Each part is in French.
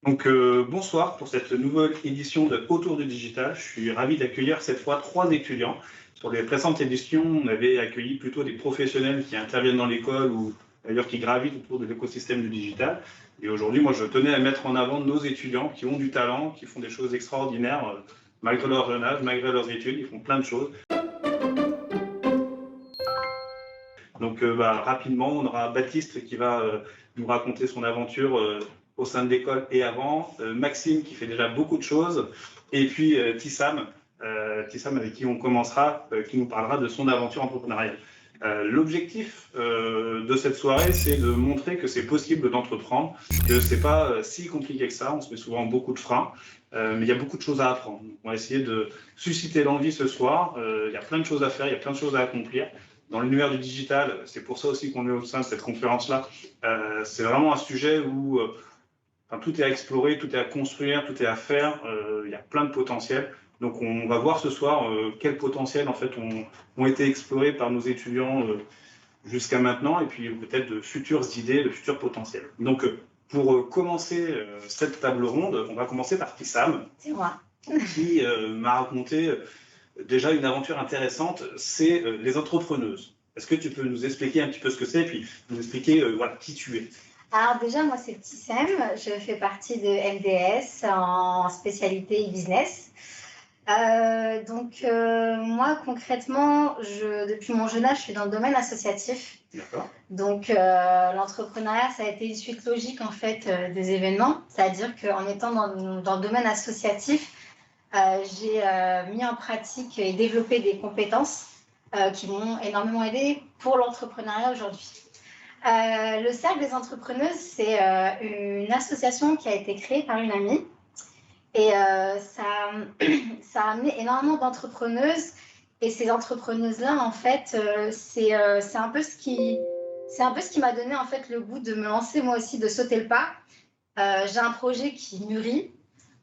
Bonsoir pour cette nouvelle édition de Autour du digital. Je suis ravi d'accueillir cette fois 3 étudiants. Sur les précédentes éditions, on avait accueilli plutôt des professionnels qui interviennent dans l'école ou d'ailleurs qui gravitent autour de l'écosystème du digital. Et aujourd'hui, moi, je tenais à mettre en avant nos étudiants qui ont du talent, qui font des choses extraordinaires, malgré leur jeune âge, malgré leurs études, ils font plein de choses. Rapidement, on aura Baptiste qui va nous raconter son aventure au sein de l'école et avant, Maxime qui fait déjà beaucoup de choses, et puis Tissam avec qui on commencera, qui nous parlera de son aventure entrepreneuriale. L'objectif de cette soirée, c'est de montrer que c'est possible d'entreprendre, que c'est pas si compliqué que ça, on se met souvent beaucoup de freins, mais il y a beaucoup de choses à apprendre. Donc, on va essayer de susciter l'envie ce soir, il y a plein de choses à faire, il y a plein de choses à accomplir. Dans l'univers du digital, c'est pour ça aussi qu'on est au sein de cette conférence-là. C'est vraiment un sujet où tout est à explorer, tout est à construire, tout est à faire. Il y a plein de potentiel. Donc, on va voir ce soir quels potentiels en fait ont été explorés par nos étudiants jusqu'à maintenant, et puis peut-être de futures idées, de futurs potentiels. Donc, pour commencer cette table ronde, on va commencer par Tissam. C'est moi. Qui m'a raconté déjà une aventure intéressante, c'est les entrepreneuses. Est-ce que tu peux nous expliquer un petit peu ce que c'est, et puis nous expliquer voilà, qui tu es? Alors déjà, moi, c'est Tissam. Je fais partie de MDS en spécialité e-business. Moi, concrètement, depuis mon jeune âge, je suis dans le domaine associatif. D'accord. Donc, l'entrepreneuriat, ça a été une suite logique, en fait, des événements. C'est-à-dire qu'en étant dans le domaine associatif, j'ai mis en pratique et développé des compétences qui m'ont énormément aidé pour l'entrepreneuriat aujourd'hui. Le Cercle des entrepreneuses, c'est une association qui a été créée par une amie et ça a amené énormément d'entrepreneuses. Et ces entrepreneuses-là, en fait, c'est un peu ce qui m'a donné en fait le goût de me lancer moi aussi, de sauter le pas. J'ai un projet qui mûrit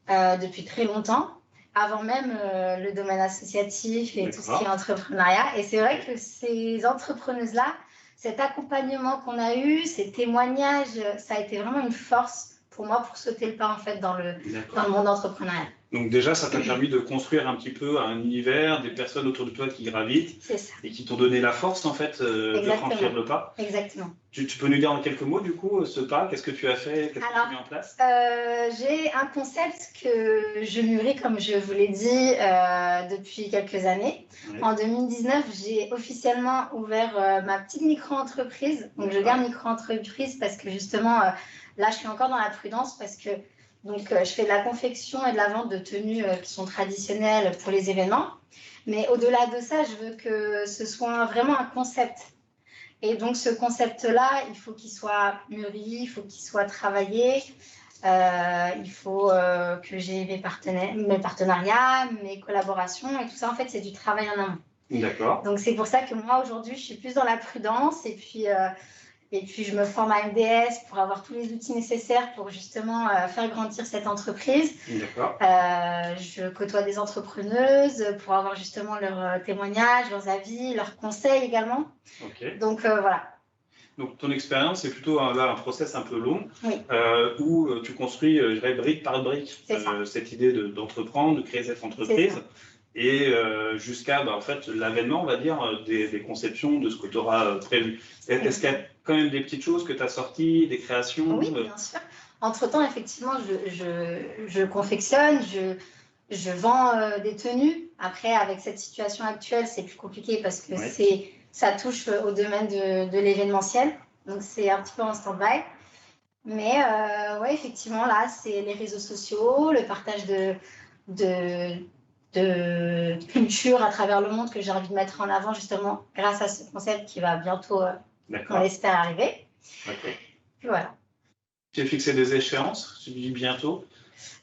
depuis très longtemps, avant même le domaine associatif et tout ce qui est entrepreneuriat. Et c'est vrai que ces entrepreneuses-là, cet accompagnement qu'on a eu, ces témoignages, ça a été vraiment une force pour moi pour sauter le pas en fait dans le monde entrepreneurial. Donc déjà, ça t'a permis de construire un petit peu un univers, des personnes autour de toi qui gravitent et qui t'ont donné la force en fait de franchir le pas. Exactement. Tu peux nous dire en quelques mots du coup ce pas, qu'est-ce que tu as fait, qu'est-ce que tu as mis en place? J'ai un concept que je mûris comme je vous l'ai dit depuis quelques années. Ouais. En 2019, j'ai officiellement ouvert ma petite micro-entreprise. Donc je garde micro-entreprise parce que justement là je suis encore dans la prudence parce que je fais de la confection et de la vente de tenues qui sont traditionnelles pour les événements. Mais au-delà de ça, je veux que ce soit vraiment un concept. Et donc, ce concept-là, il faut qu'il soit mûri, il faut qu'il soit travaillé. Il faut que j'ai mes partenariats, mes collaborations. Et tout ça, en fait, c'est du travail en amont. D'accord. Donc, c'est pour ça que moi, aujourd'hui, je suis plus dans la prudence. Et puis, je me forme à MDS pour avoir tous les outils nécessaires pour justement faire grandir cette entreprise. D'accord. Je côtoie des entrepreneuses pour avoir justement leurs témoignages, leurs avis, leurs conseils également. Okay. Donc, voilà. Donc, ton expérience, c'est plutôt un process un peu long, oui. Où tu construis, je dirais, brique par brique, cette idée d'entreprendre, de créer cette entreprise. Et jusqu'à en fait, l'avènement, on va dire, des conceptions de ce que tu auras prévu. Est-ce qu'il y a quand même des petites choses que tu as sorties, des créations? Oui, bien sûr. Entre-temps, effectivement, je confectionne, je vends des tenues. Après, avec cette situation actuelle, c'est plus compliqué parce que ça touche au domaine de l'événementiel. Donc, c'est un petit peu en stand-by. Mais ouais, effectivement, là, c'est les réseaux sociaux, le partage de culture à travers le monde que j'ai envie de mettre en avant justement grâce à ce concept qui va bientôt, on l'espère, arriver. Okay. Et voilà. Tu as fixé des échéances? Tu dis bientôt?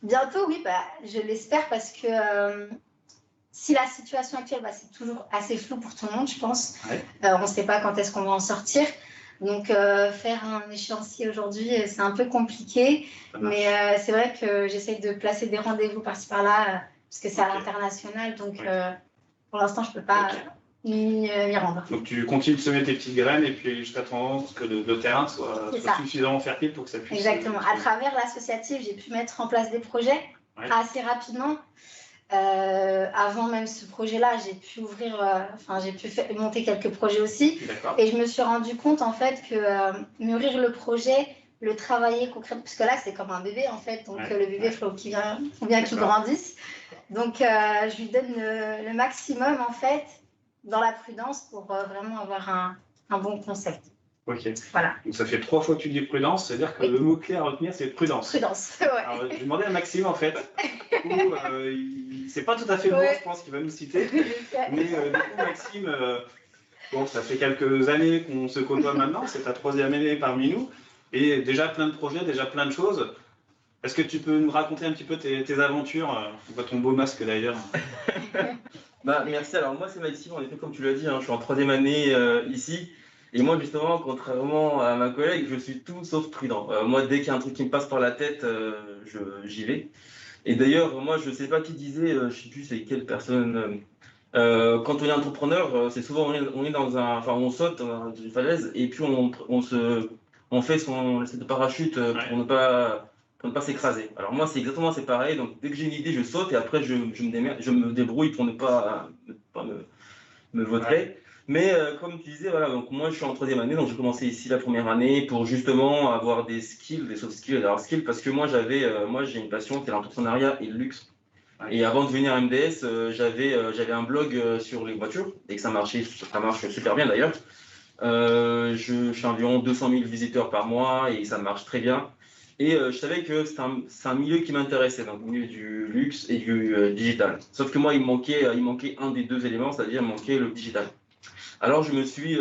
Bientôt, oui, je l'espère parce que si la situation actuelle, c'est toujours assez flou pour tout le monde, je pense. Ouais. On ne sait pas quand est-ce qu'on va en sortir. Donc, faire un échéancier aujourd'hui, c'est un peu compliqué. Mais c'est vrai que j'essaie de placer des rendez-vous par-ci par-là parce que c'est à l'international. Donc, pour l'instant, je ne peux pas m'y rendre. Donc tu continues de semer tes petites graines et puis jusqu'à temps que le terrain soit suffisamment fertile pour que ça puisse... Exactement. À travers l'associatif, j'ai pu mettre en place des projets assez rapidement. Avant même ce projet-là, j'ai pu monter quelques projets aussi. Et je me suis rendu compte en fait que mûrir le projet, le travailler concrètement, parce que là c'est comme un bébé en fait, donc le bébé il faut bien qu'il grandisse. Donc je lui donne le maximum en fait dans la prudence pour vraiment avoir un bon concept. Ok. Voilà. Donc ça fait 3 fois que tu dis prudence, c'est-à-dire que le mot-clé à retenir c'est prudence. Prudence, ouais. Alors je vais demander à Maxime en fait, c'est pas tout à fait le mot je pense qu'il va nous citer, mais du coup Maxime, bon ça fait quelques années qu'on se côtoie maintenant, c'est ta 3e année parmi nous, et déjà plein de projets, déjà plein de choses. Est-ce que tu peux nous raconter un petit peu tes aventures? On voit ton beau masque d'ailleurs. Merci, alors moi c'est Maxime, en effet comme tu l'as dit, je suis en 3e année ici. Et moi, justement, contrairement à ma collègue, je suis tout sauf prudent. Moi, dès qu'il y a un truc qui me passe par la tête, j'y vais. Et d'ailleurs, moi, je ne sais pas qui disait, je ne sais plus c'est quelle personne. Quand on est entrepreneur, c'est souvent on est dans on saute dans une falaise et puis on fait son essai de parachute pour ne pas s'écraser. Alors moi, c'est pareil. Donc dès que j'ai une idée, je saute et après je me débrouille pour ne pas me vautrer. Mais comme tu disais, voilà, donc moi je suis en 3e année, donc j'ai commencé ici la 1re année pour justement avoir des skills, des soft skills et des hard skills, parce que moi j'ai une passion qui est l'entrepreneuriat et le luxe. Et avant de venir à MDS, j'avais un blog sur les voitures et que ça marche super bien d'ailleurs. Je suis environ 200 000 visiteurs par mois et ça marche très bien. Et je savais que c'est un milieu qui m'intéressait, donc le milieu du luxe et du digital. Sauf que moi, il me manquait un des 2 éléments, c'est-à-dire il me manquait le digital. Alors je me suis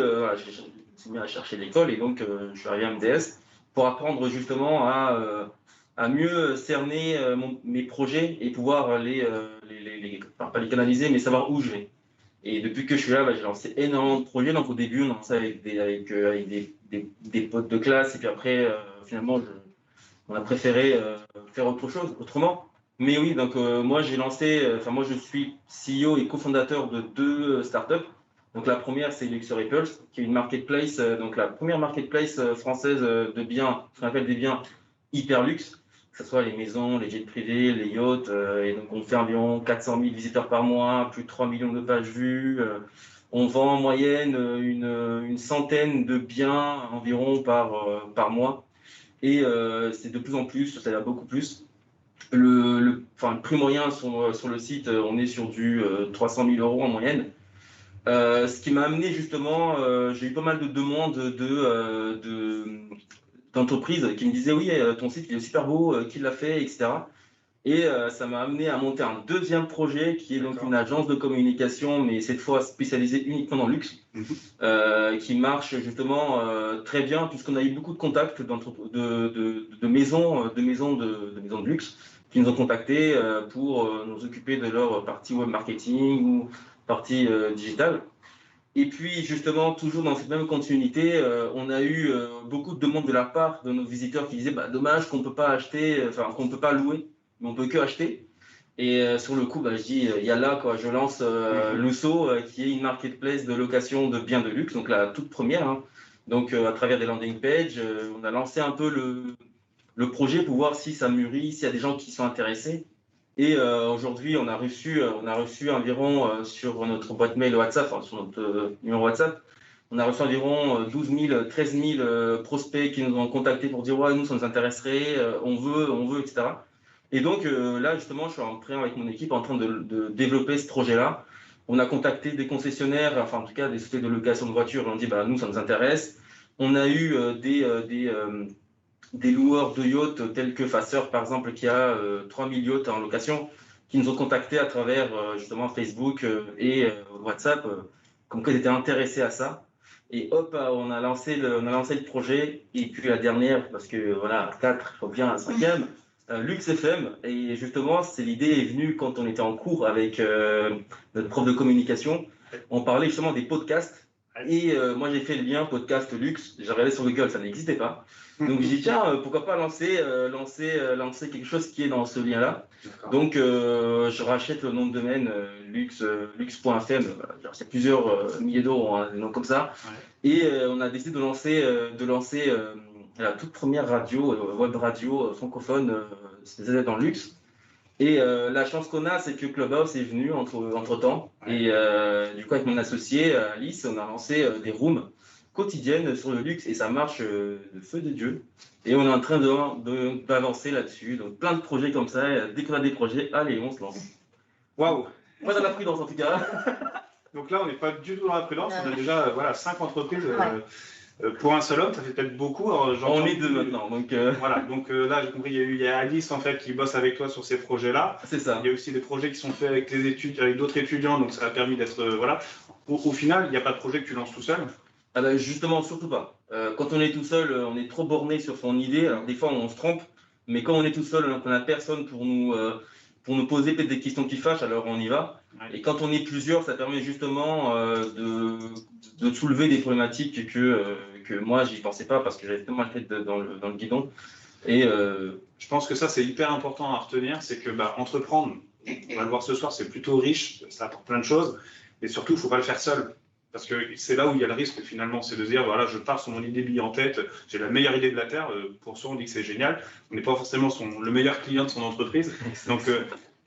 mis à chercher l'école et donc je suis arrivé à MDS pour apprendre justement à mieux cerner mes projets et pouvoir pas les canaliser, mais savoir où je vais. Et depuis que je suis là, j'ai lancé énormément de projets. Donc au début, on a lancé avec des potes de classe et puis après, finalement, on a préféré faire autrement. Mais oui, donc moi je suis CEO et cofondateur de 2 startups. Donc la première, c'est Luxury Pulse, qui est une marketplace, donc la première marketplace française de biens, ce qu'on appelle des biens hyper luxe, que ce soit les maisons, les jets privés, les yachts. Et donc on fait environ 400 000 visiteurs par mois, plus de 3 millions de pages vues. On vend en moyenne une centaine de biens environ par mois. Et c'est de plus en plus, c'est-à-dire beaucoup plus. Le prix moyen sur le site, on est sur du 300 000 € en moyenne. Ce qui m'a amené justement, j'ai eu pas mal de demandes d'entreprises qui me disaient oui, ton site il est super beau, qui l'a fait, etc. Et ça m'a amené à monter un 2e projet qui est donc une agence de communication, mais cette fois spécialisée uniquement dans le luxe, qui marche justement très bien puisqu'on a eu beaucoup de contacts de maisons de luxe qui nous ont contactés pour nous occuper de leur partie web marketing ou partie digitale. Et puis justement, toujours dans cette même continuité, on a eu beaucoup de demandes de la part de nos visiteurs qui disaient dommage qu'on ne peut pas acheter, qu'on ne peut pas louer, mais on peut que acheter. Et sur le coup, je dis, il y a là, quoi, je lance Lusso, qui est une marketplace de location de biens de luxe, donc la toute première. Donc à travers des landing pages, on a lancé un peu le projet pour voir si ça mûrit, s'il y a des gens qui sont intéressés. Et aujourd'hui, on a reçu environ sur notre boîte mail WhatsApp, sur notre numéro WhatsApp, on a reçu environ 12 000, 13 000 prospects qui nous ont contactés pour dire ouais, nous, ça nous intéresserait, on veut, etc. Et donc là, justement, je suis en train, avec mon équipe, en train de développer ce projet-là. On a contacté des concessionnaires, en tout cas des sociétés de location de voitures, et on dit nous, ça nous intéresse. On a eu des loueurs de yachts tels que Fasseur, par exemple, qui a 3000 yachts en location, qui nous ont contactés à travers justement Facebook et WhatsApp, comme qu'ils étaient intéressés à ça. Et hop, on a lancé le projet. Et puis la dernière, parce que voilà, 4, il faut bien un 5e, Lux FM. Et justement, l'idée est venue quand on était en cours avec notre prof de communication. On parlait justement des podcasts. Et moi, j'ai fait le lien podcast luxe. J'ai regardé sur Google, ça n'existait pas. Donc, j'ai dit, tiens, pourquoi pas lancer quelque chose qui est dans ce lien-là. Donc, je rachète le nom de domaine luxe.fm. Voilà, c'est plusieurs milliers d'euros, hein, des noms comme ça. Ouais. Et on a décidé de lancer la toute première radio, web radio francophone spécialisée dans le luxe. Et la chance qu'on a, c'est que Clubhouse est venu entre-temps. Ouais. Et du coup, avec mon associé Alice, on a lancé des rooms quotidiennes sur le luxe et ça marche de feu de Dieu. Et on est en train d'avancer là-dessus. Donc, plein de projets comme ça. Dès qu'on a des projets, allez, on se lance. Waouh! Pas dans la prudence en tout cas. Donc là, on n'est pas du tout dans la prudence. On a déjà 5 entreprises. Pour un seul homme, ça fait peut-être beaucoup. Alors, on est deux maintenant. Donc voilà, donc là, j'ai compris, il y a Alice en fait qui bosse avec toi sur ces projets-là. C'est ça. Il y a aussi des projets qui sont faits avec avec d'autres étudiants, donc ça a permis d'être. Voilà. Au final, il n'y a pas de projet que tu lances tout seul? Ah ben justement, surtout pas. Quand on est tout seul, on est trop borné sur son idée. Alors, des fois, on se trompe, mais quand on est tout seul, on n'a personne pour nous poser peut-être des questions qui fâchent, alors on y va. Ouais. Et quand on est plusieurs, ça permet justement de soulever des problématiques que moi, j'y pensais pas parce que j'avais tellement la tête dans le guidon. Et je pense que ça, c'est hyper important à retenir, c'est que entreprendre, on va le voir ce soir, c'est plutôt riche, ça apporte plein de choses, et surtout, il ne faut pas le faire seul. Parce que c'est là où il y a le risque finalement, c'est de dire voilà, je pars sur mon idée bille en tête, j'ai la meilleure idée de la Terre, pour ça on dit que c'est génial, on n'est pas forcément le meilleur client de son entreprise. Donc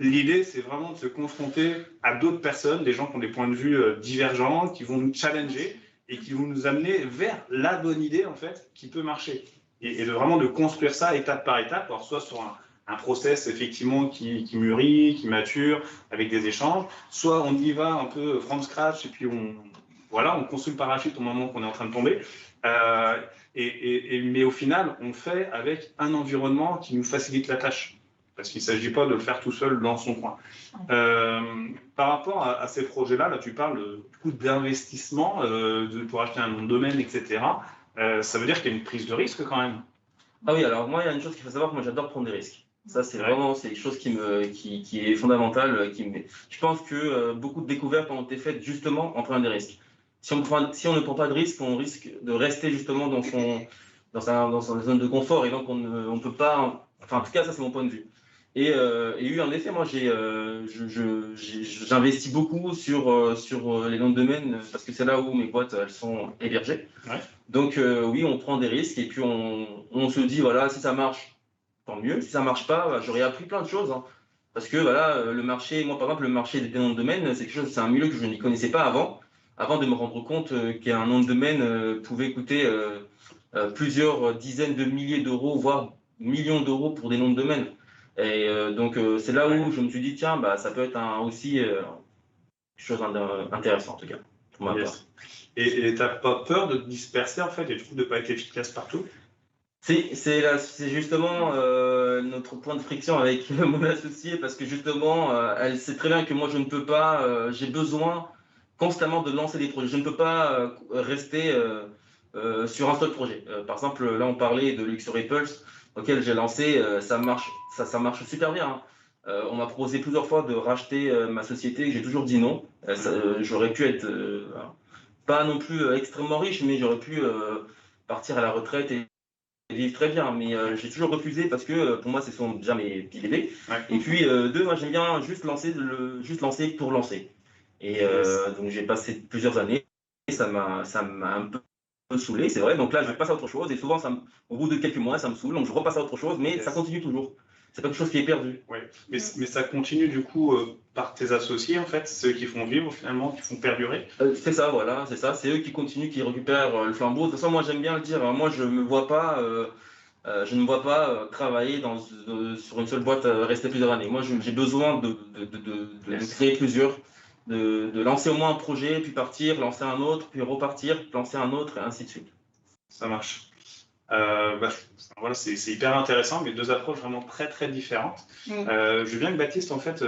l'idée c'est vraiment de se confronter à d'autres personnes, des gens qui ont des points de vue divergents, qui vont nous challenger et qui vont nous amener vers la bonne idée en fait qui peut marcher. Et vraiment de construire ça étape par étape, alors soit sur un process effectivement qui mûrit, qui mature, avec des échanges, soit on y va un peu from scratch et puis on construit le parachute au moment qu'on est en train de tomber. Mais au final, on fait avec un environnement qui nous facilite la tâche. Parce qu'il ne s'agit pas de le faire tout seul dans son coin. Par rapport à ces projets-là, là, tu parles du coup d'investissement pour acheter un nom de domaine, etc. Ça veut dire qu'il y a une prise de risque quand même. Ah oui, alors moi, il y a une chose qu'il faut savoir, moi j'adore prendre des risques. Ça, c'est vraiment quelque chose qui est fondamental. Je pense que beaucoup de découvertes ont été faites justement en prenant des risques. Si on ne prend pas de risque, on risque de rester justement dans sa zone de confort et donc on ne peut pas. Enfin, en tout cas, ça c'est mon point de vue. Et oui, en effet, moi j'investis beaucoup sur les noms de domaine parce que c'est là où mes boîtes elles sont hébergées. Ouais. Donc oui, on prend des risques et puis on se dit voilà, si ça marche, tant mieux. Si ça marche pas, j'aurais appris plein de choses. Hein. Parce que voilà, le marché, moi par exemple, le marché des noms de domaine, c'est un milieu que je n'y connaissais pas avant de me rendre compte qu'un nom de domaine pouvait coûter plusieurs dizaines de milliers d'euros, voire millions d'euros pour des noms de domaine. Et donc c'est là où je me suis dit tiens, ça peut être aussi quelque chose d'intéressant en tout cas pour ma part. Et t'as pas peur de te disperser en fait et du coup de pas être efficace partout? C'est justement notre point de friction avec mon associé parce que justement elle sait très bien que moi je ne peux pas, j'ai besoin constamment de lancer des projets. Je ne peux pas rester sur un seul projet. Par exemple, là on parlait de Luxury Pulse auquel j'ai lancé, ça marche super bien. Hein. On m'a proposé plusieurs fois de racheter ma société, j'ai toujours dit non. J'aurais pu être pas non plus extrêmement riche, mais j'aurais pu partir à la retraite et vivre très bien. Mais j'ai toujours refusé parce que pour moi, ce sont déjà mes petits bébés. Ouais. Et puis deux, moi j'aime bien juste lancer pour lancer. Et donc j'ai passé plusieurs années et ça m'a un peu saoulé, c'est vrai. Donc là, je passe à autre chose et souvent, au bout de quelques mois, ça me saoule. Donc je repasse à autre chose, mais ça continue toujours. C'est pas quelque chose qui est perdu. Ouais. Mais ça continue du coup par tes associés en fait, ceux qui font vivre finalement, qui font perdurer. C'est ça, voilà, c'est ça. C'est eux qui continuent, qui récupèrent le flambeau. De toute façon, moi j'aime bien le dire. Moi, je ne me vois pas travailler sur une seule boîte, rester plusieurs années. Moi, j'ai besoin de créer plusieurs. De lancer au moins un projet, puis partir, lancer un autre, puis repartir, lancer un autre, et ainsi de suite. Ça marche. Voilà, c'est hyper intéressant, mais deux approches vraiment très très différentes. Je veux bien que Baptiste, en fait,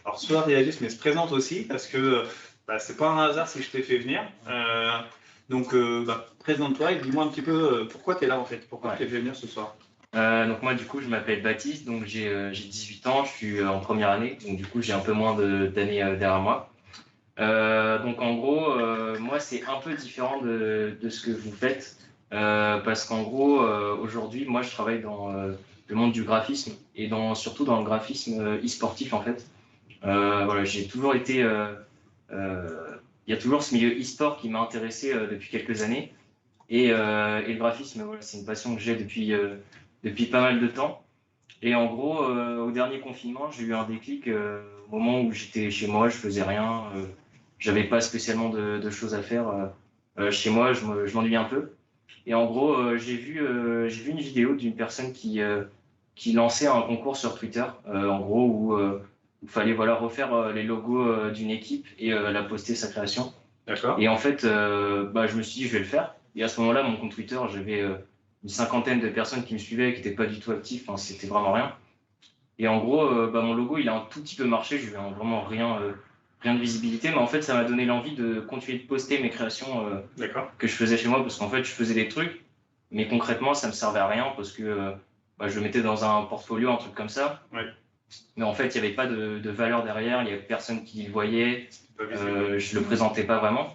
alors soit réagisse, mais se présente aussi, parce que c'est pas un hasard si je t'ai fait venir. Donc, présente-toi et dis-moi un petit peu pourquoi tu es là, en fait, pourquoi tu t'es fait venir ce soir. Donc moi du coup je m'appelle Baptiste, donc j'ai 18 ans, je suis en première année, donc du coup j'ai un peu moins d'années derrière moi. Donc en gros, moi c'est un peu différent de ce que vous faites parce qu'en gros aujourd'hui moi je travaille dans le monde du graphisme et surtout dans le graphisme e-sportif en fait. Voilà, j'ai toujours été, il y a toujours ce milieu e-sport qui m'a intéressé depuis quelques années et le graphisme voilà, c'est une passion que j'ai depuis pas mal de temps. Et en gros, au dernier confinement, j'ai eu un déclic au moment où j'étais chez moi, je faisais rien, j'avais pas spécialement de choses à faire chez moi, je m'ennuyais un peu. Et en gros, j'ai vu une vidéo d'une personne qui lançait un concours sur Twitter, en gros, où il fallait voilà, refaire les logos d'une équipe et la poster sa création. D'accord. Et en fait, bah, je me suis dit, je vais le faire. Et à ce moment-là, mon compte Twitter, j'avais une cinquantaine de personnes qui me suivaient, qui n'étaient pas du tout actifs, enfin, c'était vraiment rien. Et en gros, bah, mon logo, il a un tout petit peu marché, je n'ai vraiment rien de visibilité, mais en fait, ça m'a donné l'envie de continuer de poster mes créations que je faisais chez moi, parce qu'en fait, je faisais des trucs, mais concrètement, ça me servait à rien, parce que bah, je le mettais dans un portfolio, un truc comme ça. Ouais. Mais en fait, il n'y avait pas de valeur derrière, il n'y avait personne qui le voyait, Pas visible. je le présentais pas vraiment.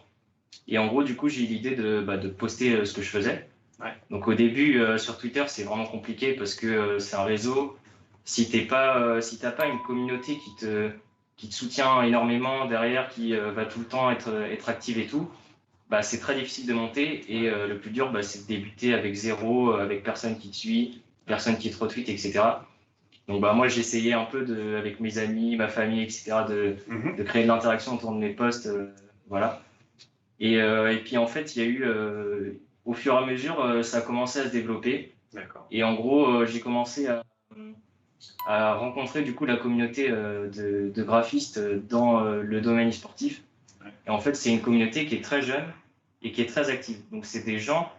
Et en gros, du coup, j'ai eu l'idée de poster ce que je faisais. Ouais. Donc au début, sur Twitter, c'est vraiment compliqué parce que c'est un réseau. Si t'as pas une communauté qui te soutient énormément derrière, qui va tout le temps être active et tout, bah, c'est très difficile de monter. Et le plus dur, bah, c'est de débuter avec zéro, avec personne qui te suit, personne qui te retweet, etc. Donc bah, moi, j'essayais un peu avec mes amis, ma famille, etc., de créer de l'interaction autour de mes posts. Voilà. Et puis en fait, il y a eu, au fur et à mesure, ça a commencé à se développer. D'accord. Et en gros, j'ai commencé à rencontrer du coup la communauté de graphistes dans le domaine sportif. Ouais. Et en fait, c'est une communauté qui est très jeune et qui est très active. Donc c'est des gens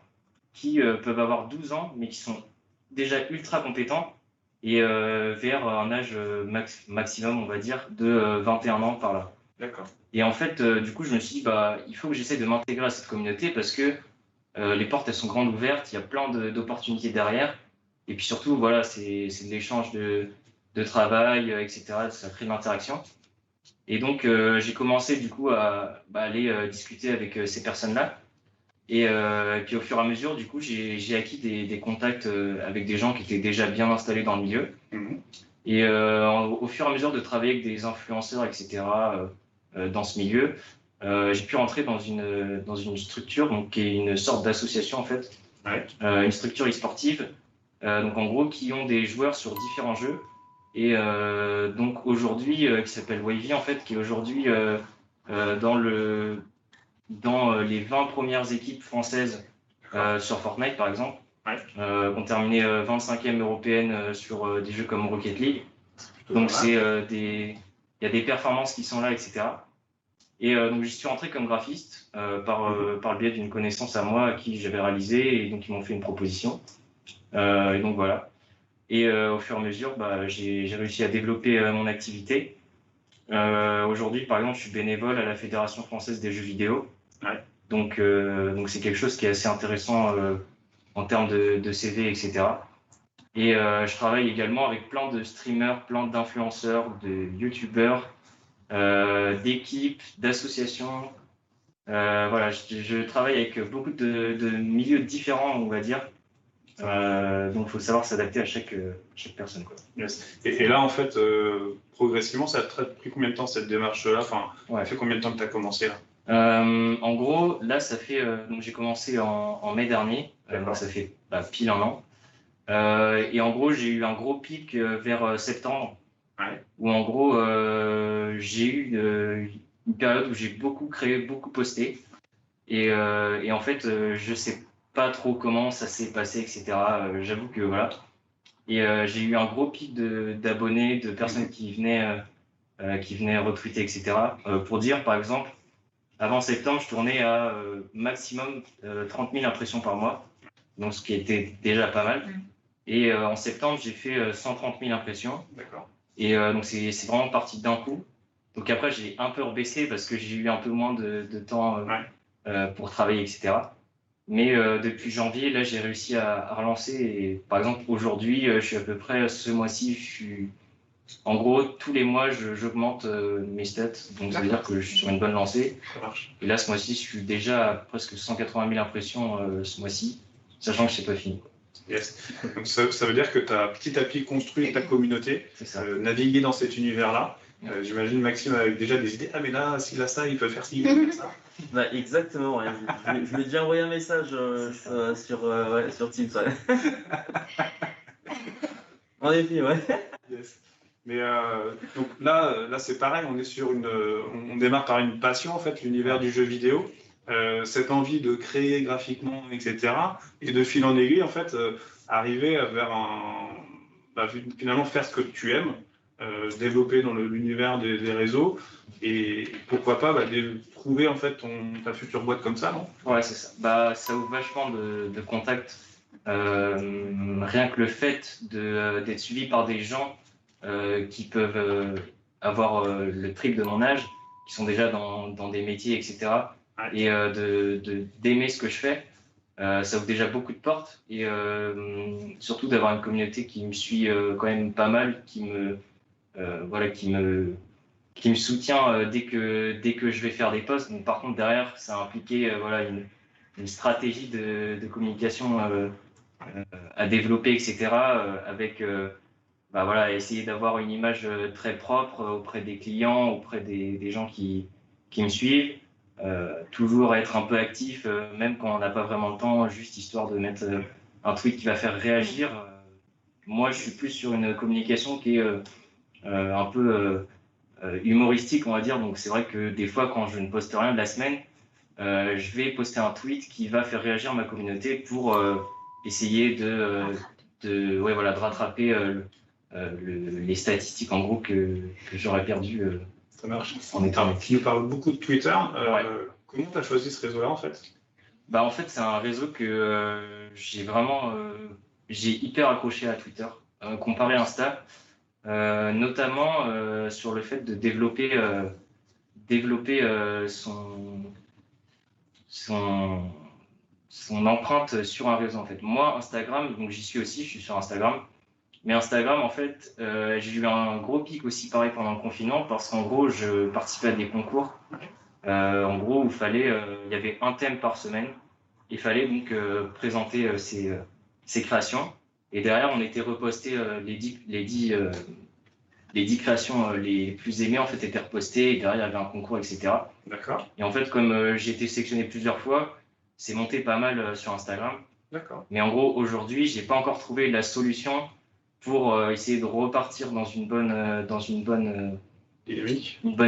qui peuvent avoir 12 ans, mais qui sont déjà ultra compétents et vers un âge maximum, on va dire, de 21 ans par là. D'accord. Et en fait, du coup, je me suis dit, bah, il faut que j'essaie de m'intégrer à cette communauté parce que les portes, elles sont grandes ouvertes, il y a plein d'opportunités derrière. Et puis surtout, voilà, c'est de l'échange de travail, etc. Ça crée de l'interaction. Et donc, j'ai commencé du coup à aller discuter avec ces personnes-là. Et puis au fur et à mesure, du coup, j'ai acquis des contacts avec des gens qui étaient déjà bien installés dans le milieu. Et au fur et à mesure de travailler avec des influenceurs, etc., dans ce milieu, j'ai pu rentrer dans une structure donc, qui est une sorte d'association, en fait, Ouais. une structure e-sportive, donc en gros, qui ont des joueurs sur différents jeux. Et donc aujourd'hui, qui s'appelle Wavy, en fait, qui est aujourd'hui dans les 20 premières équipes françaises sur Fortnite, par exemple. Ouais. Ont terminé 25e européenne sur des jeux comme Rocket League. Donc il y a des performances qui sont là, etc. Et donc j'y suis rentré comme graphiste par le biais d'une connaissance à moi à qui j'avais réalisé et donc ils m'ont fait une proposition. Et donc voilà. Et au fur et à mesure, bah, j'ai réussi à développer mon activité. Aujourd'hui, par exemple, je suis bénévole à la Fédération française des jeux vidéo. Ouais. Donc c'est quelque chose qui est assez intéressant en termes de CV, etc. Et je travaille également avec plein de streamers, plein d'influenceurs, de youtubeurs, d'équipes, d'associations. Voilà, je travaille avec beaucoup de milieux différents, on va dire. Donc il faut savoir s'adapter à chaque personne, quoi. Yes. Et là, en fait, progressivement, ça t'a pris combien de temps cette démarche-là? Enfin, Ouais. ça fait combien de temps que tu as commencé là? En gros, là, ça fait. Donc j'ai commencé en mai dernier, donc ça fait pile un an. Et en gros, j'ai eu un gros pic vers septembre, Ouais. où en gros, j'ai eu une période où j'ai beaucoup créé, beaucoup posté. Et en fait, je sais pas trop comment ça s'est passé, etc. J'avoue que voilà. Et j'ai eu un gros pic d'abonnés, de personnes qui venaient retweeter, etc. Pour dire, par exemple, avant septembre, je tournais à maximum 30 000 impressions par mois, donc ce qui était déjà pas mal. Et en septembre, j'ai fait 130 000 impressions. D'accord. Et donc, c'est vraiment parti d'un coup. Donc après, j'ai un peu rebaissé parce que j'ai eu un peu moins de temps pour travailler, etc. Mais depuis janvier, là, j'ai réussi à relancer. Et par exemple, aujourd'hui, je suis à peu près, ce mois-ci, je suis En gros, tous les mois, j'augmente mes stats, donc ça veut dire que je suis sur une bonne lancée. Ça marche. Et là, ce mois-ci, je suis déjà à presque 180 000 impressions ce mois-ci, sachant que c'est pas fini. Yes. Donc ça veut dire que tu as petit à petit construit ta communauté, C'est ça. navigué dans cet univers-là. J'imagine Maxime avec déjà des idées. Ah mais là, s'il a ça, il peut faire ci, il peut faire ça. Bah, exactement, ouais. Je lui ai déjà envoyé un message sur Teams. Ouais. En effet, ouais. Yes. Mais donc là c'est pareil, on est sur on démarre par une passion en fait, l'univers du jeu vidéo, cette envie de créer graphiquement, etc. Et de fil en aiguille en fait, arriver vers finalement faire ce que tu aimes, développer dans l'univers des réseaux et pourquoi pas trouver en fait ta future boîte comme ça, non? Ouais, c'est ça. Bah, ça ouvre vachement de contacts. Rien que le fait d'être suivi par des gens qui peuvent avoir le triple de mon âge, qui sont déjà dans des métiers, etc. Ouais. Et d'aimer ce que je fais, ça ouvre déjà beaucoup de portes. Et surtout d'avoir une communauté qui me suit quand même pas mal, qui me soutient dès que je vais faire des posts. Donc, par contre, derrière, ça a impliqué une stratégie de communication à développer, etc. Avec essayer d'avoir une image très propre auprès des clients, auprès des gens qui me suivent. Toujours être un peu actif, même quand on n'a pas vraiment le temps, juste histoire de mettre un tweet qui va faire réagir. Moi, je suis plus sur une communication qui est un peu humoristique, on va dire. Donc, c'est vrai que des fois, quand je ne poste rien de la semaine, je vais poster un tweet qui va faire réagir ma communauté pour essayer de rattraper les statistiques en gros que j'aurais perdu Ça marche. en étant. Tu nous parles beaucoup de Twitter. Ouais. Comment tu as choisi ce réseau-là en fait? Bah, en fait, c'est un réseau que j'ai hyper accroché à Twitter, comparé à Insta, notamment sur le fait de développer son empreinte sur un réseau en fait. Moi, Instagram, donc j'y suis aussi, je suis sur Instagram. Mais Instagram, en fait, j'ai eu un gros pic aussi pareil pendant le confinement parce qu'en gros, je participais à des concours. En gros, il y avait un thème par semaine. Il fallait donc présenter ses créations. Et derrière, on était reposté les 10 créations les plus aimées en fait étaient repostées. Et derrière, il y avait un concours, etc. D'accord. Et en fait, comme j'ai été sélectionné plusieurs fois, c'est monté pas mal sur Instagram. D'accord. Mais en gros, aujourd'hui, j'ai pas encore trouvé la solution pour essayer de repartir dans une bonne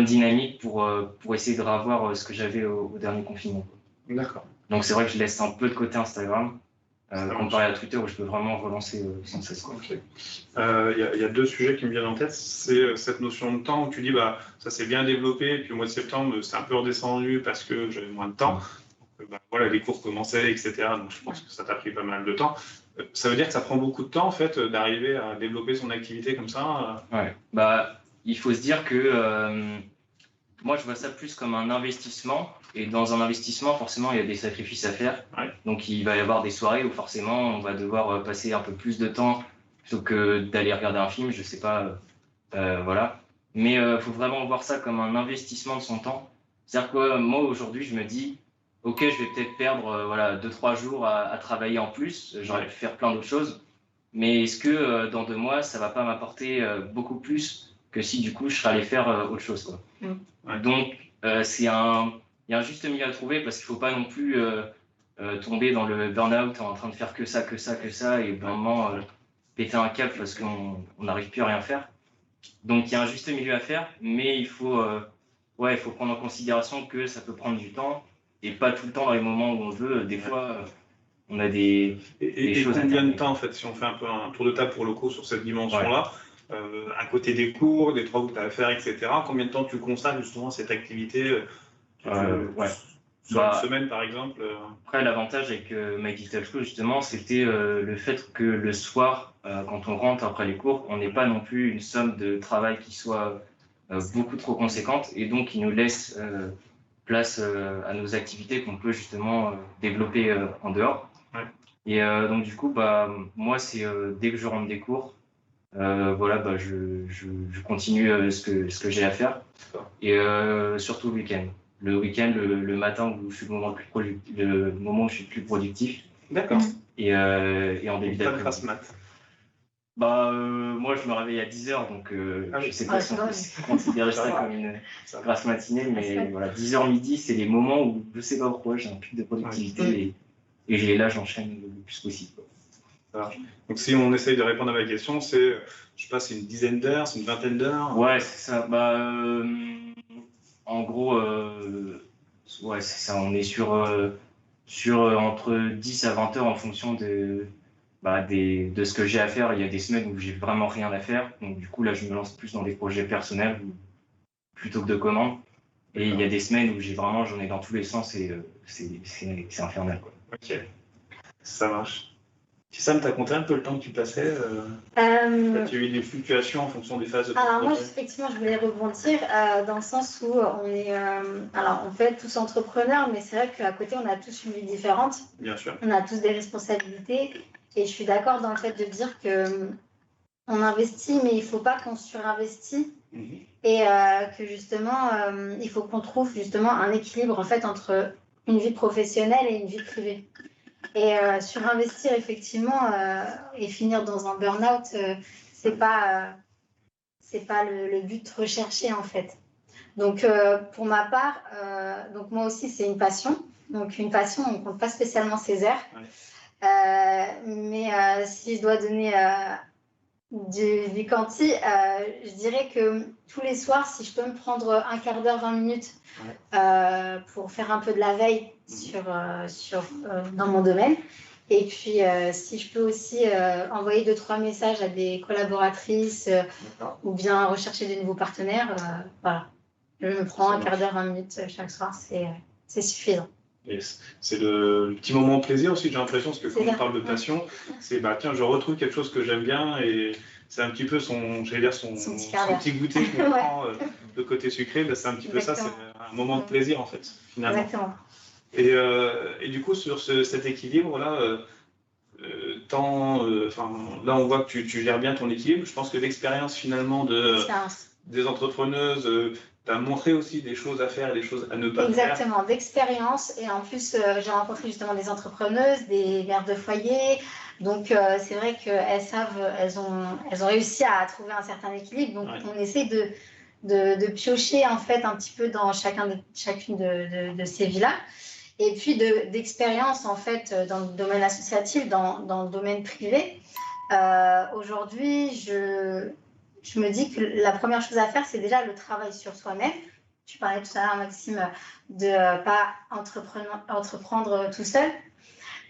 dynamique pour essayer de revoir ce que j'avais au dernier confinement. D'accord. Donc c'est vrai que je laisse un peu de côté Instagram, Ça comparé à Twitter où je peux vraiment relancer sans cesse. Ok. Il y a deux sujets qui me viennent en tête. C'est cette notion de temps où tu dis ça s'est bien développé, puis au mois de septembre c'est un peu redescendu parce que j'avais moins de temps. Donc, les cours commençaient, etc. Donc je pense que ça t'a pris pas mal de temps. Ça veut dire que ça prend beaucoup de temps en fait d'arriver à développer son activité comme ça. Ouais. Il faut se dire que moi je vois ça plus comme un investissement. Et dans un investissement, forcément, il y a des sacrifices à faire. Ouais. Donc, il va y avoir des soirées où forcément, on va devoir passer un peu plus de temps plutôt que d'aller regarder un film, je sais pas. Voilà. Mais il faut vraiment voir ça comme un investissement de son temps. C'est-à-dire que moi, aujourd'hui, je me dis, OK, je vais peut-être perdre 2-3 jours à travailler en plus. J'aurais pu faire plein d'autres choses. Mais est-ce que dans 2 mois, ça va pas m'apporter beaucoup plus que si du coup, je serais allé faire autre chose, quoi. Ouais. Donc, il y a un juste milieu à trouver parce qu'il ne faut pas non plus tomber dans le burn-out en train de faire que ça, et au moment péter un câble parce qu'on n'arrive plus à rien faire. Donc il y a un juste milieu à faire, mais il faut prendre en considération que ça peut prendre du temps et pas tout le temps dans les moments où on veut. Des fois, on a des choses à combien de terminer. temps en fait, si on fait un peu un tour de table pour le coup sur cette dimension-là, à côté des cours, des travaux que tu as à faire, etc. Combien de temps tu consacres justement à cette activité sur une semaine par exemple Après, l'avantage avec My Digital School, justement, c'était le fait que le soir, quand on rentre après les cours, on n'ait pas non plus une somme de travail qui soit beaucoup trop conséquente et donc il nous laisse place à nos activités qu'on peut justement développer en dehors. Ouais. Et donc du coup, moi, c'est dès que je rentre des cours, Voilà, bah, je continue ce que j'ai à faire. Et surtout le week-end. Le week-end, le matin où je suis le moment où je suis le plus productif. D'accord. Et en début Pas de d'après-midi. grasse mat. Bah, moi, je me réveille à 10h, donc je sais pas si on peut considérer ça comme une grasse matinée, mais voilà, 10h midi, c'est les moments où je sais pas pourquoi j'ai un pic de productivité et là, j'enchaîne le plus possible. Voilà. Donc, si on essaye de répondre à ma question, c'est, je sais pas, c'est une dizaine d'heures, c'est une vingtaine d'heures? Ouais, c'est ça. Bah, en gros, ouais, c'est ça. On est sur entre 10 à 20 heures en fonction de ce que j'ai à faire. Il y a des semaines où j'ai vraiment rien à faire. Donc, du coup, là, je me lance plus dans des projets personnels plutôt que de commandes. Et il y a des semaines où j'en ai dans tous les sens et c'est infernal, quoi. Ok, ça marche. Sam, t'as compté un peu le temps que tu passais tu as eu des fluctuations en fonction des phases de ton Alors moi, projet? effectivement, je voulais rebondir dans le sens où on est, alors on peut être tous entrepreneurs, mais c'est vrai qu'à côté, on a tous une vie différente. Bien sûr. On a tous des responsabilités, et je suis d'accord dans le fait de dire que on investit, mais il faut pas qu'on surinvestit, et que justement, il faut qu'on trouve justement un équilibre en fait entre une vie professionnelle et une vie privée. Et surinvestir effectivement et finir dans un burn-out, c'est pas le but recherché en fait. Donc pour ma part, donc moi aussi c'est une passion. Donc une passion, on ne compte pas spécialement ses heures. Mais si je dois donner du quanti, je dirais que tous les soirs, si je peux me prendre un quart d'heure, 20 minutes pour faire un peu de la veille dans mon domaine. Et puis, si je peux aussi envoyer 2-3 messages à des collaboratrices ou bien rechercher de nouveaux partenaires, voilà. Je me prends un quart d'heure, 20 minutes chaque soir, c'est suffisant. Yes. C'est le petit moment plaisir aussi, j'ai l'impression, parce que quand on parle de passion, c'est bah tiens, je retrouve quelque chose que j'aime bien et c'est un petit peu son petit goûter qu'on prend de côté sucré, bah, c'est un petit peu ça, c'est un moment de plaisir en fait, finalement. Exactement. Et du coup, sur cet équilibre-là, là on voit que tu gères bien ton équilibre. Je pense que l'expérience finalement des entrepreneuses t'a montré aussi des choses à faire et des choses à ne pas faire. Exactement, d'expérience. Et en plus, j'ai rencontré justement des entrepreneuses, des mères de foyer. Donc, c'est vrai qu'elles ont réussi à trouver un certain équilibre. Donc, on essaie de piocher en fait un petit peu dans chacune de ces vies-là. Et puis d'expérience en fait dans le domaine associatif, dans le domaine privé. Aujourd'hui, je me dis que la première chose à faire, c'est déjà le travail sur soi-même. Tu parlais tout à l'heure, Maxime, de ne pas entreprendre tout seul.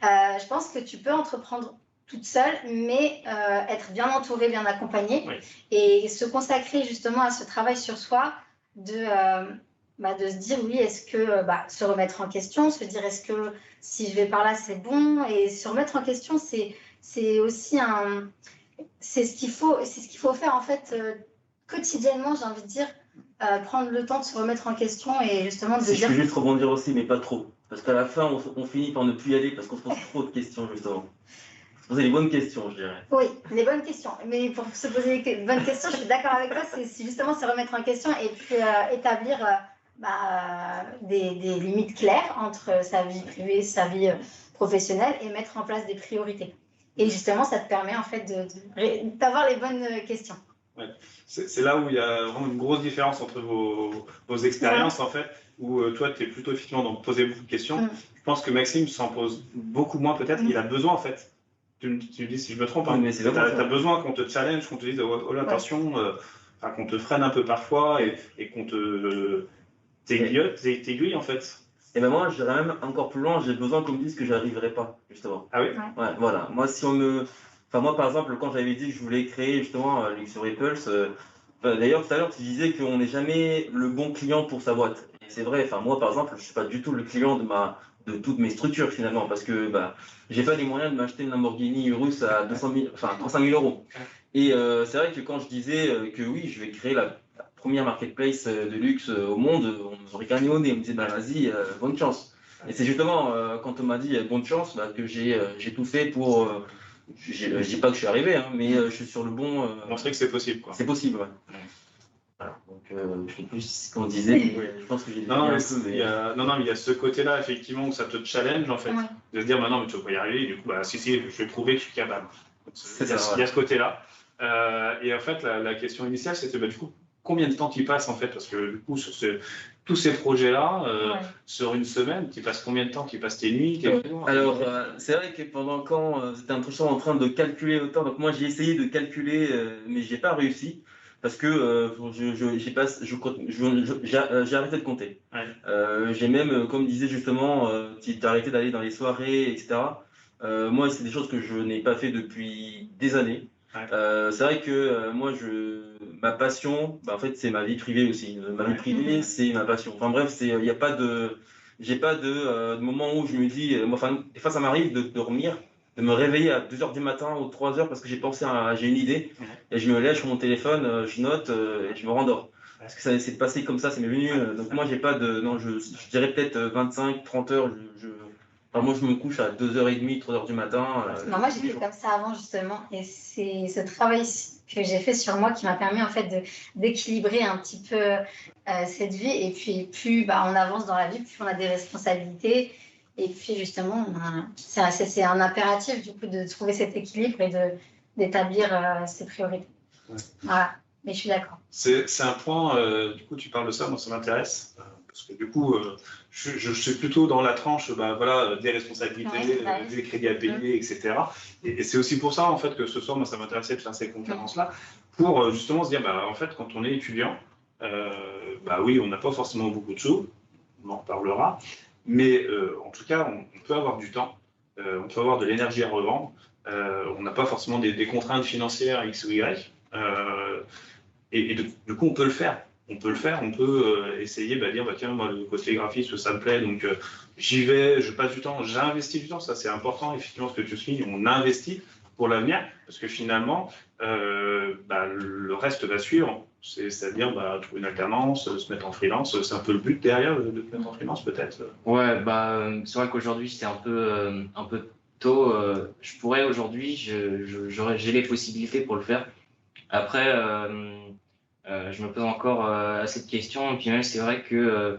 Je pense que tu peux entreprendre toute seule, mais être bien entourée, bien accompagnée, et se consacrer justement à ce travail sur soi, de se dire oui, est-ce que se remettre en question, se dire est-ce que si je vais par là, c'est bon, et se remettre en question, c'est aussi c'est ce qu'il faut faire en fait quotidiennement, j'ai envie de dire, prendre le temps de se remettre en question et justement de si dire... je peux juste rebondir aussi, mais pas trop, parce qu'à la fin on finit par ne plus y aller parce qu'on se pose trop de questions justement. Se poser les bonnes questions, je dirais. Oui, les bonnes questions, mais pour se poser les bonnes questions, je suis d'accord avec toi, c'est justement se remettre en question et puis établir des limites claires entre sa vie privée, sa vie professionnelle et mettre en place des priorités. Et justement, ça te permet en fait d'avoir les bonnes questions. Ouais. C'est là où il y a vraiment une grosse différence entre vos expériences en fait, où toi tu es plutôt effectivement dans poser beaucoup de questions. Je pense que Maxime s'en pose beaucoup moins peut-être, il a besoin en fait. Tu me dis si je me trompe, hein, mais tu as besoin qu'on te challenge, qu'on te dise oh là, attention, qu'on te freine un peu parfois et qu'on t'aiguille en fait. Et ben moi, je dirais même encore plus loin, j'ai besoin qu'on me dise que j'arriverai pas, justement. Ah oui? Ouais, voilà. Moi, moi, par exemple, quand j'avais dit que je voulais créer justement Luxury Pulse, d'ailleurs, tout à l'heure, tu disais qu'on n'est jamais le bon client pour sa boîte. Et c'est vrai, moi, par exemple, je ne suis pas du tout le client de toutes mes structures, finalement, parce que j'ai pas les moyens de m'acheter une Lamborghini Urus à 35 000 euros. Et c'est vrai que quand je disais que oui, je vais créer la première marketplace de luxe au monde, on nous aurait gagné au nez, on me disait vas-y, bonne chance. Et c'est justement quand on m'a dit bonne chance que j'ai tout fait pour Je dis pas que je suis arrivé, hein, mais je suis sur le bon. Montrer que c'est possible, quoi. C'est possible, ouais. Voilà. Donc, je sais plus ce qu'on disait. Je pense que j'ai dit Non, un mais peu. il y a, non, mais il y a ce côté-là, effectivement, où ça te challenge, en fait. Ouais. De se dire, bah non, mais tu vas pas y arriver. Et du coup, bah, si, je vais prouver que je suis capable. Donc, C'est il y a, ça, il y a ce côté-là. Et en fait, la question initiale, c'était, bah, du coup, combien de temps tu passes, en fait? Parce que, du coup, sur tous ces projets-là, sur une semaine, tu passes combien de temps? Tu passes tes nuits, tes jours? Alors, c'est vrai que pendant quand j'étais en train de calculer autant, donc moi j'ai essayé de calculer, mais j'ai pas réussi parce que j'ai arrêté de compter. Ouais. J'ai même, comme disait justement, tu as arrêté d'aller dans les soirées, etc. Moi, c'est des choses que je n'ai pas fait depuis des années. Ouais. C'est vrai que moi, ma passion, bah, en fait, c'est ma vie privée aussi. Ma vie privée, c'est ma passion. Enfin bref, il n'y a pas de, j'ai pas de moment où je me dis, moi, enfin, des fois, ça m'arrive de dormir, de me réveiller à 2h du matin ou 3h parce que j'ai une idée, et je me lève, je prends mon téléphone, je note et je me rendors. Parce que ça s'est passé comme ça, c'est venu. Donc moi, j'ai pas de, non, je dirais peut-être 25, 30 heures. Enfin, moi, je me couche à 2h30, 3h du matin. Non, moi, j'étais comme ça avant, justement. Et c'est ce travail que j'ai fait sur moi qui m'a permis, en fait, d'équilibrer un petit peu cette vie. Et puis, plus on avance dans la vie, plus on a des responsabilités. Et puis, justement, c'est un impératif, du coup, de trouver cet équilibre et d'établir ses priorités. Ouais. Voilà. Mais je suis d'accord. C'est un point, du coup, tu parles de ça, moi, ça m'intéresse. Parce que du coup, je suis plutôt dans la tranche voilà, des responsabilités, des crédits à payer, etc. Et c'est aussi pour ça, en fait, que ce soir, moi, ça m'intéressait de faire ces conférences-là, pour justement se dire, en fait, quand on est étudiant, oui, on n'a pas forcément beaucoup de sous, on en reparlera, mais en tout cas, on peut avoir du temps, on peut avoir de l'énergie à revendre, on n'a pas forcément des contraintes financières X ou Y, et du coup, on peut le faire. On peut essayer de dire, tiens, moi, le côté graphisme, ça me plaît, donc j'y vais, je passe du temps, j'investis du temps, ça c'est important, effectivement, ce que tu soulignes, on investit pour l'avenir, parce que finalement, le reste va suivre, c'est-à-dire trouver une alternance, se mettre en freelance, c'est un peu le but derrière de te mettre en freelance, peut-être. Ouais, c'est vrai qu'aujourd'hui, c'est un peu tôt. Je pourrais aujourd'hui, j'ai les possibilités pour le faire. Après, je me pose encore à cette question. Et puis même, c'est vrai que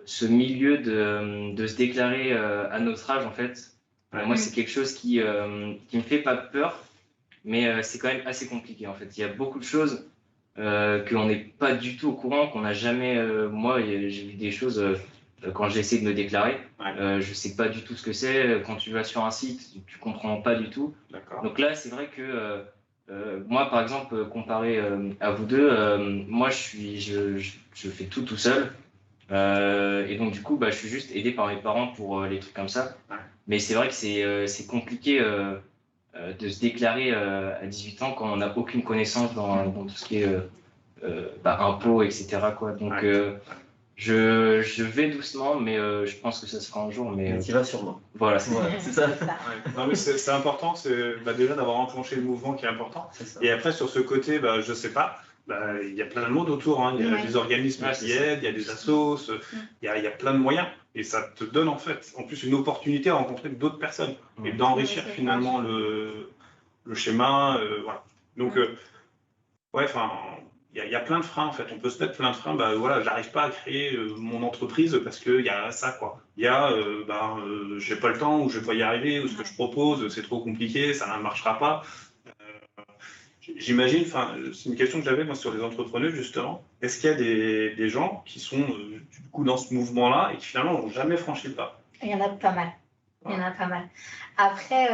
ce milieu de se déclarer à notre âge, en fait, moi, c'est quelque chose qui me fait pas peur, mais c'est quand même assez compliqué, en fait. Il y a beaucoup de choses qu'on n'est pas du tout au courant, qu'on n'a jamais... moi, j'ai vu des choses quand j'ai essayé de me déclarer. Je sais pas du tout ce que c'est. Quand tu vas sur un site, tu comprends pas du tout. Donc là, c'est vrai que... moi, par exemple, comparé à vous deux, moi, je fais tout seul. Et donc, du coup, je suis juste aidé par mes parents pour les trucs comme ça. Mais c'est vrai que c'est compliqué de se déclarer à 18 ans quand on n'a aucune connaissance dans tout ce qui est impôts, etc., quoi. Donc, je vais doucement, mais je pense que ça se fera un jour. Mais tu vas sûrement. Voilà, c'est ça. Non, mais c'est important, c'est déjà d'avoir enclenché le mouvement qui est important. Et après, sur ce côté, je sais pas, il y a plein de monde autour, hein. Il y a des organismes qui aident, il y a des assos, il y a plein de moyens. Et ça te donne en fait, en plus, une opportunité à rencontrer d'autres personnes et d'enrichir finalement le schéma. Voilà. Donc, il y a plein de freins en fait. On peut se mettre plein de freins. Voilà, j'arrive pas à créer mon entreprise parce qu'il y a ça quoi. Il y a, j'ai pas le temps ou je vais pas y arriver ou ce que je propose c'est trop compliqué, ça ne marchera pas. J'imagine. C'est une question que j'avais moi sur les entrepreneurs justement. Est-ce qu'il y a des gens qui sont du coup dans ce mouvement-là et qui finalement n'ont jamais franchi le pas? Il y en a pas mal. Il y en a pas mal. Après.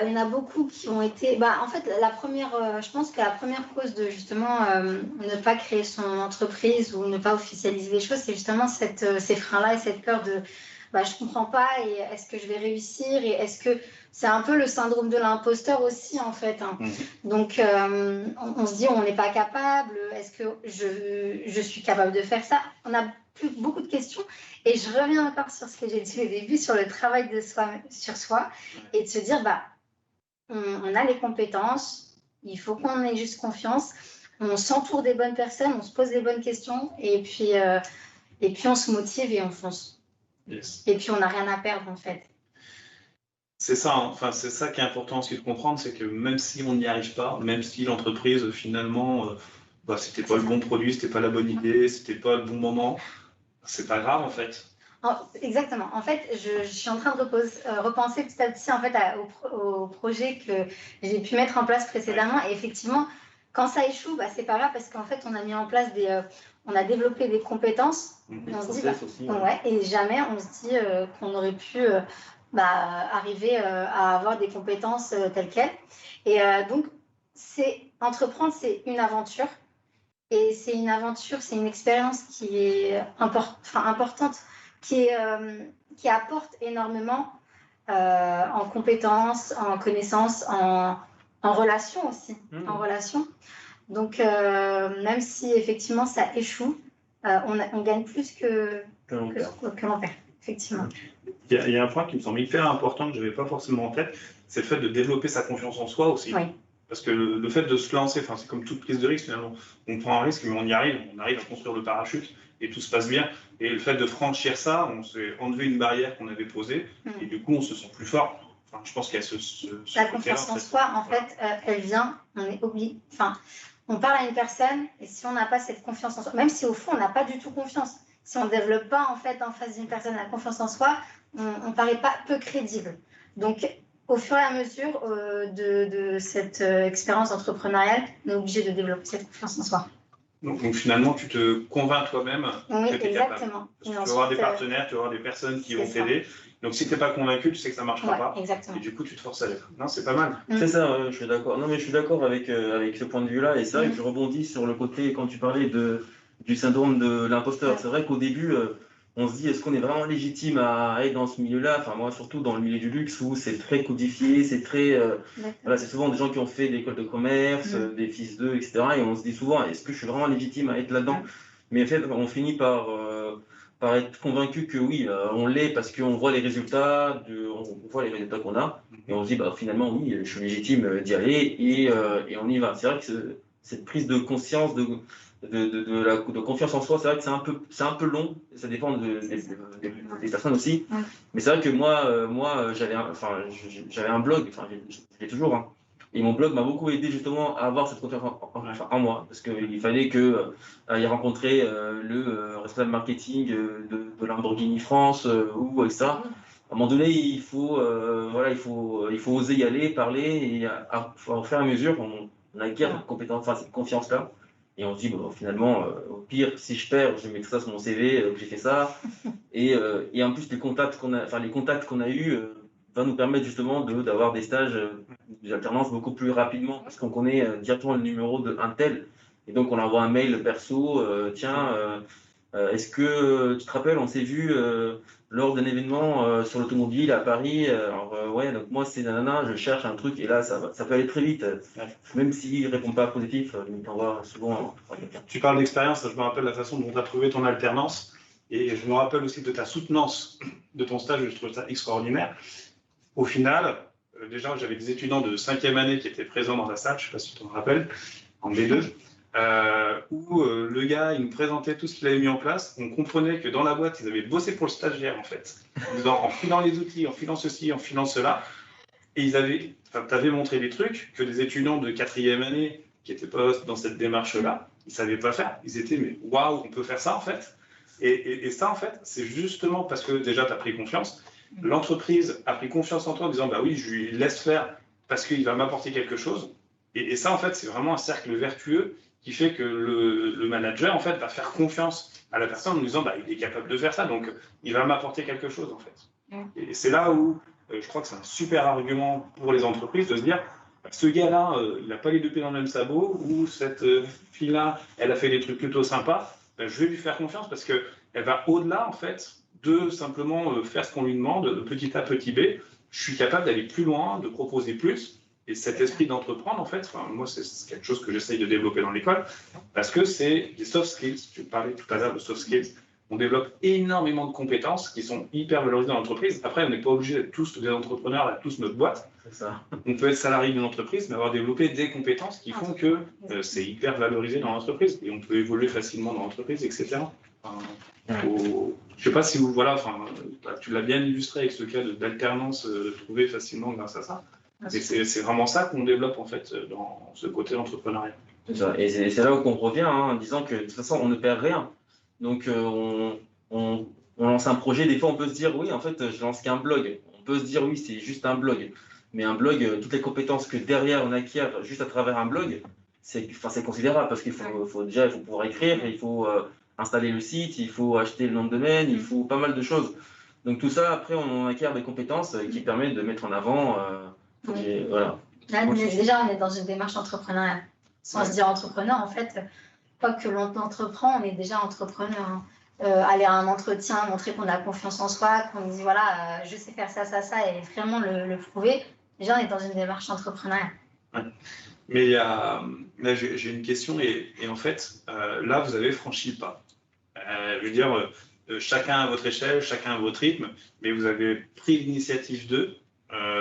Il y en a beaucoup qui ont été. En fait, je pense que la première cause de justement ne pas créer son entreprise ou ne pas officialiser les choses, c'est justement ces freins-là et cette peur de je comprends pas et est-ce que je vais réussir et est-ce que c'est un peu le syndrome de l'imposteur aussi en fait. Hein. Donc on se dit on n'est pas capable, est-ce que je suis capable de faire ça? On a beaucoup de questions et je reviens encore sur ce que j'ai dit au début sur le travail sur soi et de se dire on a les compétences, il faut qu'on ait juste confiance, on s'entoure des bonnes personnes, on se pose les bonnes questions et puis on se motive et on fonce. Et puis on n'a rien à perdre en fait. C'est ça, hein. Enfin, c'est ça qui est important aussi de comprendre, c'est que même si on n'y arrive pas, même si l'entreprise finalement, c'était pas le bon produit, c'était pas la bonne idée, c'était pas le bon moment, c'est pas grave en fait. Exactement. En fait, je suis en train de repenser petit à petit en fait, au projet que j'ai pu mettre en place précédemment. Et effectivement, quand ça échoue, c'est pas grave parce qu'en fait, on a mis en place on a développé des compétences. Des On se dit, process aussi, ouais. ouais, et jamais on se dit qu'on aurait pu arriver à avoir des compétences telles quelles. Et donc, entreprendre, c'est une aventure. Et c'est une aventure, c'est une expérience qui est importante, qui apporte énormément en compétences, en connaissances, en relations aussi. En relations. Donc, même si effectivement ça échoue, on gagne plus que l'on perd, effectivement. Il y a un point qui me semble hyper important que je n'avais pas forcément en tête, c'est le fait de développer sa confiance en soi aussi. Oui. Parce que le fait de se lancer, c'est comme toute prise de risque finalement. On prend un risque, mais on y arrive, on arrive à construire le parachute et tout se passe bien. Et le fait de franchir ça, on s'est enlevé une barrière qu'on avait posée et du coup on se sent plus fort. Enfin, je pense qu'il y a la confiance en soi, en fait, elle vient, on est obligé. Enfin, on parle à une personne et si on n'a pas cette confiance en soi, même si au fond on n'a pas du tout confiance, si on ne développe pas en fait en face d'une personne la confiance en soi, on ne paraît pas peu crédible. Donc, au fur et à mesure de cette expérience entrepreneuriale, on est obligé de développer cette confiance en soi. Donc finalement, tu te convaincs toi-même que tu es capable. Parce que tu vas avoir des partenaires, tu vas avoir des personnes qui vont t'aider. Donc si tu n'es pas convaincu, tu sais que ça ne marchera pas. Exactement. Et du coup, tu te forces à l'être. Non, c'est pas mal. C'est ça, je suis d'accord. Non, mais je suis d'accord avec ce point de vue-là. Et c'est vrai que je rebondis sur le côté, quand tu parlais du syndrome de l'imposteur. C'est vrai qu'au début, on se dit, est-ce qu'on est vraiment légitime à être dans ce milieu-là? Enfin, moi, surtout dans le milieu du luxe où c'est très codifié, c'est très. Voilà, c'est souvent des gens qui ont fait des écoles de commerce, des fils d'eux, etc. Et on se dit souvent, est-ce que je suis vraiment légitime à être là-dedans? Mais en fait, on finit par être convaincu que oui, on l'est parce qu'on voit les résultats, on voit les résultats qu'on a. Et on se dit, finalement, oui, je suis légitime d'y aller et on y va. C'est vrai que cette prise de conscience, de confiance en soi, c'est vrai que c'est un peu long, ça dépend des personnes aussi. Mais c'est vrai que moi j'avais un blog, je l'ai toujours, hein. Et mon blog m'a beaucoup aidé justement à avoir cette confiance en moi, parce qu'il fallait que y rencontrer le responsable marketing de Lamborghini France ou ça. À un moment donné, il faut oser y aller, parler, et au fur et à mesure, on acquiert cette confiance-là. Et on se dit, finalement, au pire, si je perds, je mets ça sur mon CV, que j'ai fait ça. Et en plus, les contacts qu'on a eus va nous permettre justement d'avoir des stages d'alternance beaucoup plus rapidement, parce qu'on connaît directement le numéro d'un tel. Et donc, on envoie un mail perso, est-ce que tu te rappelles, on s'est vu lors d'un événement sur l'automobile à Paris. Ouais, donc moi c'est nanana, je cherche un truc et là ça peut aller très vite. Même s'il ne répond pas positif, il t'envoie souvent. Tu parles d'expérience, je me rappelle la façon dont tu as trouvé ton alternance et je me rappelle aussi de ta soutenance de ton stage, je trouve ça extraordinaire. Au final, déjà j'avais des étudiants de 5e année qui étaient présents dans la salle, je ne sais pas si tu t'en rappelles, en B2. Où le gars, il nous présentait tout ce qu'il avait mis en place. On comprenait que dans la boîte, ils avaient bossé pour le stagiaire, en fait. En filant les outils, en filant ceci, en filant cela. Et tu avais montré des trucs que des étudiants de 4e année qui n'étaient pas dans cette démarche-là, ils ne savaient pas faire. Ils étaient, mais waouh, on peut faire ça, en fait. Et ça, en fait, c'est justement parce que déjà, tu as pris confiance. L'entreprise a pris confiance en toi en disant, bah oui, je lui laisse faire parce qu'il va m'apporter quelque chose. Et ça, en fait, c'est vraiment un cercle vertueux qui fait que le manager, en fait, va faire confiance à la personne en lui disant, il est capable de faire ça, donc il va m'apporter quelque chose, en fait. Et c'est là où je crois que c'est un super argument pour les entreprises de se dire, ce gars-là, il n'a pas les deux pieds dans le même sabot, ou cette fille-là, elle a fait des trucs plutôt sympas, je vais lui faire confiance parce qu'elle va au-delà, en fait, de simplement faire ce qu'on lui demande, de petit A, petit B. Je suis capable d'aller plus loin, de proposer plus. Et cet esprit d'entreprendre, en fait, moi, c'est quelque chose que j'essaye de développer dans l'école, parce que c'est des soft skills. Tu parlais tout à l'heure de soft skills. On développe énormément de compétences qui sont hyper valorisées dans l'entreprise. Après, on n'est pas obligé d'être tous des entrepreneurs, d'être tous notre boîte. C'est ça. On peut être salarié d'une entreprise, mais avoir développé des compétences qui font que c'est hyper valorisé dans l'entreprise et on peut évoluer facilement dans l'entreprise, etc. Enfin, je sais pas si vous, voilà, enfin, tu l'as bien illustré avec ce cas d'alternance trouvé facilement grâce à ça. Et c'est vraiment ça qu'on développe en fait dans ce côté entrepreneuriat. C'est ça. Et c'est là où on revient, hein, en disant que de toute façon, on ne perd rien. Donc, on lance un projet. Des fois, on peut se dire, oui, en fait, je lance qu'un blog. On peut se dire, oui, c'est juste un blog. Mais un blog, toutes les compétences que derrière on acquiert juste à travers un blog, c'est considérable parce qu'il faut déjà il faut pouvoir écrire, il faut installer le site, il faut acheter le nom de domaine, il faut pas mal de choses. Donc, tout ça, après, on acquiert des compétences qui permettent de mettre en avant. Et, voilà. Là, déjà, on est dans une démarche entrepreneuriale. Sans se dire entrepreneur, en fait, quoi que l'on entreprend, on est déjà entrepreneur. Hein. Aller à un entretien, montrer qu'on a confiance en soi, qu'on dit voilà, je sais faire ça, ça, ça, et vraiment le prouver. Déjà, on est dans une démarche entrepreneuriale. Ouais. Mais là, j'ai une question, et en fait, là, vous avez franchi le pas. Je veux dire, chacun à votre échelle, chacun à votre rythme, mais vous avez pris l'initiative d'eux.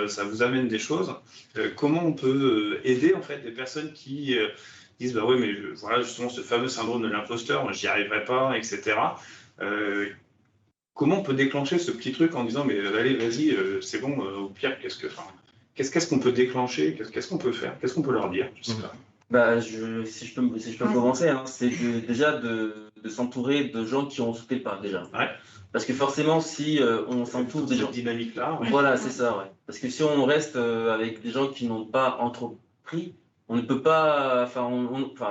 Ça vous amène des choses. Comment on peut aider en fait des personnes qui disent bah oui mais voilà justement ce fameux syndrome de l'imposteur, moi j'y arriverai pas, etc. Comment on peut déclencher ce petit truc en disant mais allez vas-y c'est bon au pire qu'est-ce qu'on peut déclencher, qu'est-ce qu'on peut faire, qu'est-ce qu'on peut leur dire, je sais pas. Bah, si je peux commencer, hein, c'est déjà de s'entourer de gens qui ont sauté le pas déjà. Ouais. Parce que forcément, si on s'entoure des gens dynamique là, ouais. Voilà, c'est ça, ouais. Parce que si on reste avec des gens qui n'ont pas entrepris, on ne peut pas, enfin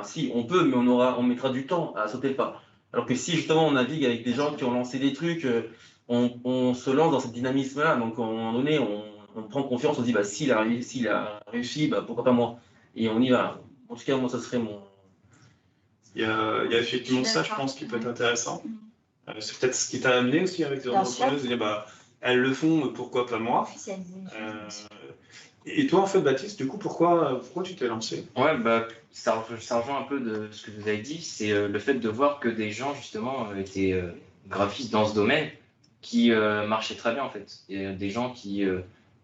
si, on peut, mais on mettra du temps à sauter le pas. Alors que si justement on navigue avec des gens qui ont lancé des trucs, on se lance dans ce dynamisme-là. Donc à un moment donné, on prend confiance, on se dit bah s'il a réussi, bah pourquoi pas moi. Et on y va. En tout cas, moi, ça serait mon. Il y a effectivement ça, je pense, qui peut être intéressant. C'est peut-être ce qui t'a amené aussi avec les entrepreneuses, de dire bah elles le font, pourquoi pas moi. Et toi, en fait, Baptiste, du coup, pourquoi tu t'es lancé? Ouais, bah, ça rejoint un peu de ce que vous avez dit, c'est le fait de voir que des gens, justement, étaient graphistes dans ce domaine, qui marchaient très bien, en fait. Et, des gens qui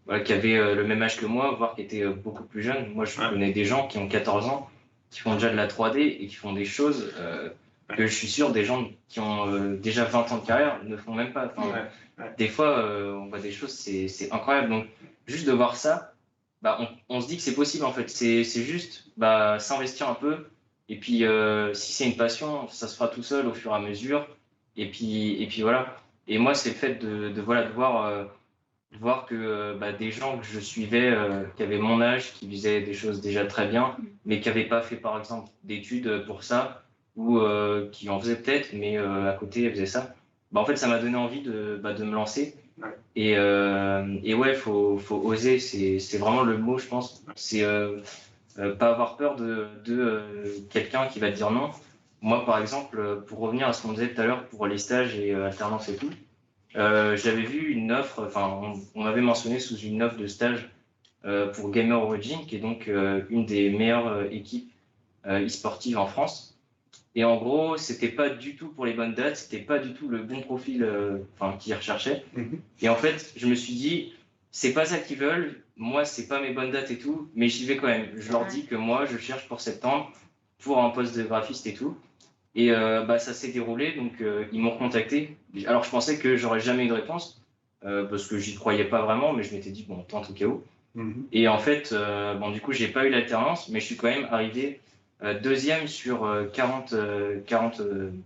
avaient le même âge que moi, voire qui étaient beaucoup plus jeunes. Moi, je connais des gens qui ont 14 ans, qui font déjà de la 3D et qui font des choses que je suis sûr des gens qui ont déjà 20 ans de carrière ne font même pas. Enfin, des fois, on voit des choses, c'est incroyable. Donc, juste de voir ça, bah, on se dit que c'est possible en fait. C'est juste s'investir un peu. Et puis, si c'est une passion, ça se fera tout seul au fur et à mesure. Et puis voilà. Et moi, c'est le fait de voir que des gens que je suivais, qui avaient mon âge, qui faisaient des choses déjà très bien, mais qui n'avaient pas fait par exemple d'études pour ça, ou qui en faisaient peut-être, mais à côté, elles faisaient ça. Bah, en fait, ça m'a donné envie de me lancer. Et ouais, faut oser, c'est vraiment le mot, je pense. C'est pas avoir peur de quelqu'un qui va te dire non. Moi, par exemple, pour revenir à ce qu'on disait tout à l'heure pour les stages et alternance et tout, j'avais vu une offre, enfin, on m'avait mentionné sous une offre de stage pour Gamer Origin, qui est donc une des meilleures équipes e-sportives en France. Et en gros, c'était pas du tout pour les bonnes dates, c'était pas du tout le bon profil qu'ils recherchaient. Et en fait, je me suis dit, c'est pas ça qu'ils veulent, moi, c'est pas mes bonnes dates et tout, mais j'y vais quand même. Je leur dis que moi, je cherche pour septembre, pour un poste de graphiste et tout. Et ça s'est déroulé, donc ils m'ont contacté. Alors, je pensais que j'aurais jamais eu de réponse, parce que j'y croyais pas vraiment, mais je m'étais dit, bon, tente au cas où. Et en fait, du coup, j'ai pas eu l'alternance, mais je suis quand même arrivé deuxième sur 40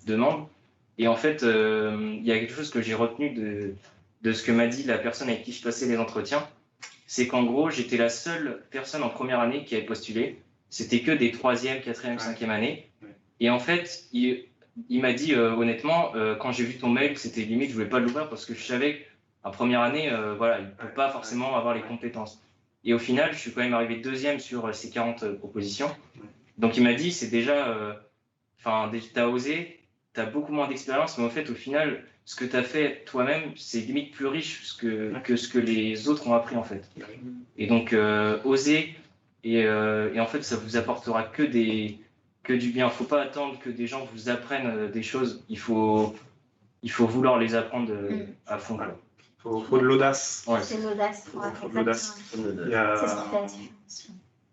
demandes. Et en fait, il y a quelque chose que j'ai retenu de ce que m'a dit la personne avec qui je passais les entretiens. C'est qu'en gros, j'étais la seule personne en première année qui avait postulé. C'était que des 3e, 4e, 5e années. Et en fait, il m'a dit honnêtement, quand j'ai vu ton mail, c'était limite, je voulais pas l'ouvrir parce que je savais qu'en première année, il ne peut pas forcément avoir les compétences. Et au final, je suis quand même arrivé deuxième sur ces 40 propositions. Donc il m'a dit, c'est déjà, t'as osé, t'as beaucoup moins d'expérience, mais en fait, au final, ce que t'as fait toi-même, c'est limite plus riche que ce que les autres ont appris en fait. Et donc, oser, et en fait, ça vous apportera que du bien. Faut pas attendre que des gens vous apprennent des choses. Il faut vouloir les apprendre à fond. Faut de l'audace. Ouais. C'est l'audace. Faut de l'audace. C'est ce qui fait la différence.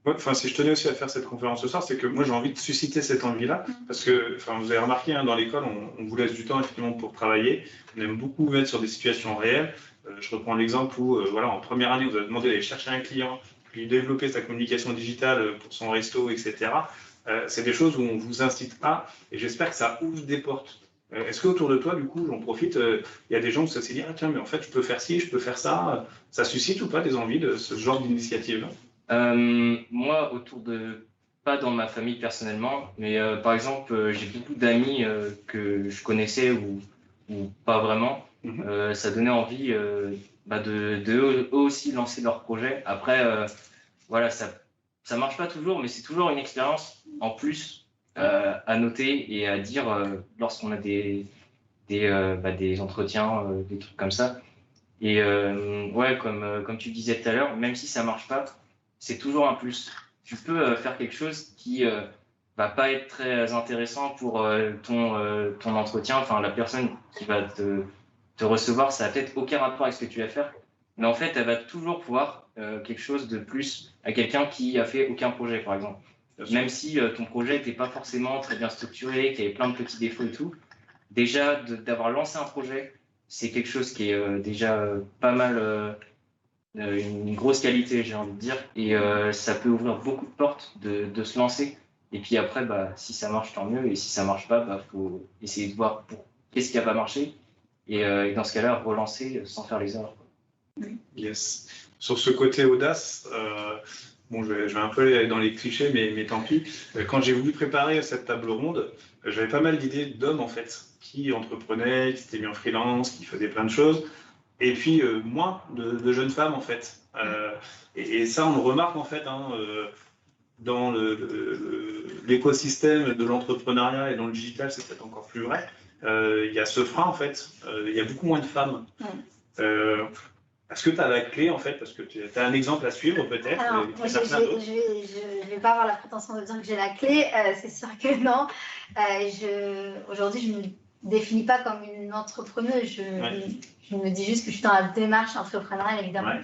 Ouais, enfin, si je tenais aussi à faire cette conférence ce soir, c'est que moi j'ai envie de susciter cette envie-là, parce que, enfin, vous avez remarqué, hein, dans l'école, on vous laisse du temps effectivement pour travailler. On aime beaucoup vous mettre sur des situations réelles. Je reprends l'exemple où, voilà, en première année, vous avez demandé d'aller chercher un client, puis développer sa communication digitale pour son resto, etc. C'est des choses où on vous incite à, et j'espère que ça ouvre des portes. Est-ce qu'autour de toi, du coup, j'en profite, il y a des gens où ça s'est dit, ah tiens, mais en fait, je peux faire ci, je peux faire ça. Ça suscite ou pas des envies de ce genre d'initiative? Moi, pas dans ma famille personnellement, mais par exemple, j'ai beaucoup d'amis que je connaissais ou pas vraiment. Ça donnait envie de eux aussi lancer leur projet. Après, voilà, ça marche pas toujours, mais c'est toujours une expérience en plus à noter et à dire lorsqu'on a des entretiens, des trucs comme ça. Et ouais, comme tu disais tout à l'heure, même si ça marche pas, c'est toujours un plus. Tu peux faire quelque chose qui va pas être très intéressant pour ton entretien. Enfin, la personne qui va te recevoir, ça a peut-être aucun rapport avec ce que tu vas faire. Mais en fait, elle va toujours pouvoir quelque chose de plus à quelqu'un qui a fait aucun projet, par exemple. Même si ton projet n'était pas forcément très bien structuré, qu'il y avait plein de petits défauts et tout, déjà d'avoir lancé un projet, c'est quelque chose qui est déjà pas mal, une grosse qualité, j'ai envie de dire. Et ça peut ouvrir beaucoup de portes de se lancer. Et puis après, bah, si ça marche, tant mieux. Et si ça marche pas, bah, faut essayer de voir qu'est-ce qui a pas marché. Et dans ce cas-là, relancer sans faire les erreurs. Yes. Sur ce côté audace, bon, je vais un peu aller dans les clichés, mais tant pis. Quand j'ai voulu préparer cette table ronde, j'avais pas mal d'idées d'hommes, en fait, qui entreprenaient, qui s'étaient mis en freelance, qui faisaient plein de choses, et puis moins de jeunes femmes, en fait. Et ça, on le remarque, en fait, hein, dans l'écosystème de l'entrepreneuriat et dans le digital, c'est peut-être encore plus vrai. Il y a ce frein, en fait. Il y a beaucoup moins de femmes. Est-ce que tu as la clé, en fait, parce que tu as un exemple à suivre, peut-être? Alors, moi, je ne vais pas avoir la prétention de dire que j'ai la clé, c'est sûr que non. Aujourd'hui, je ne me définis pas comme une entrepreneuse, je me dis juste que je suis dans la démarche entrepreneuriale, évidemment.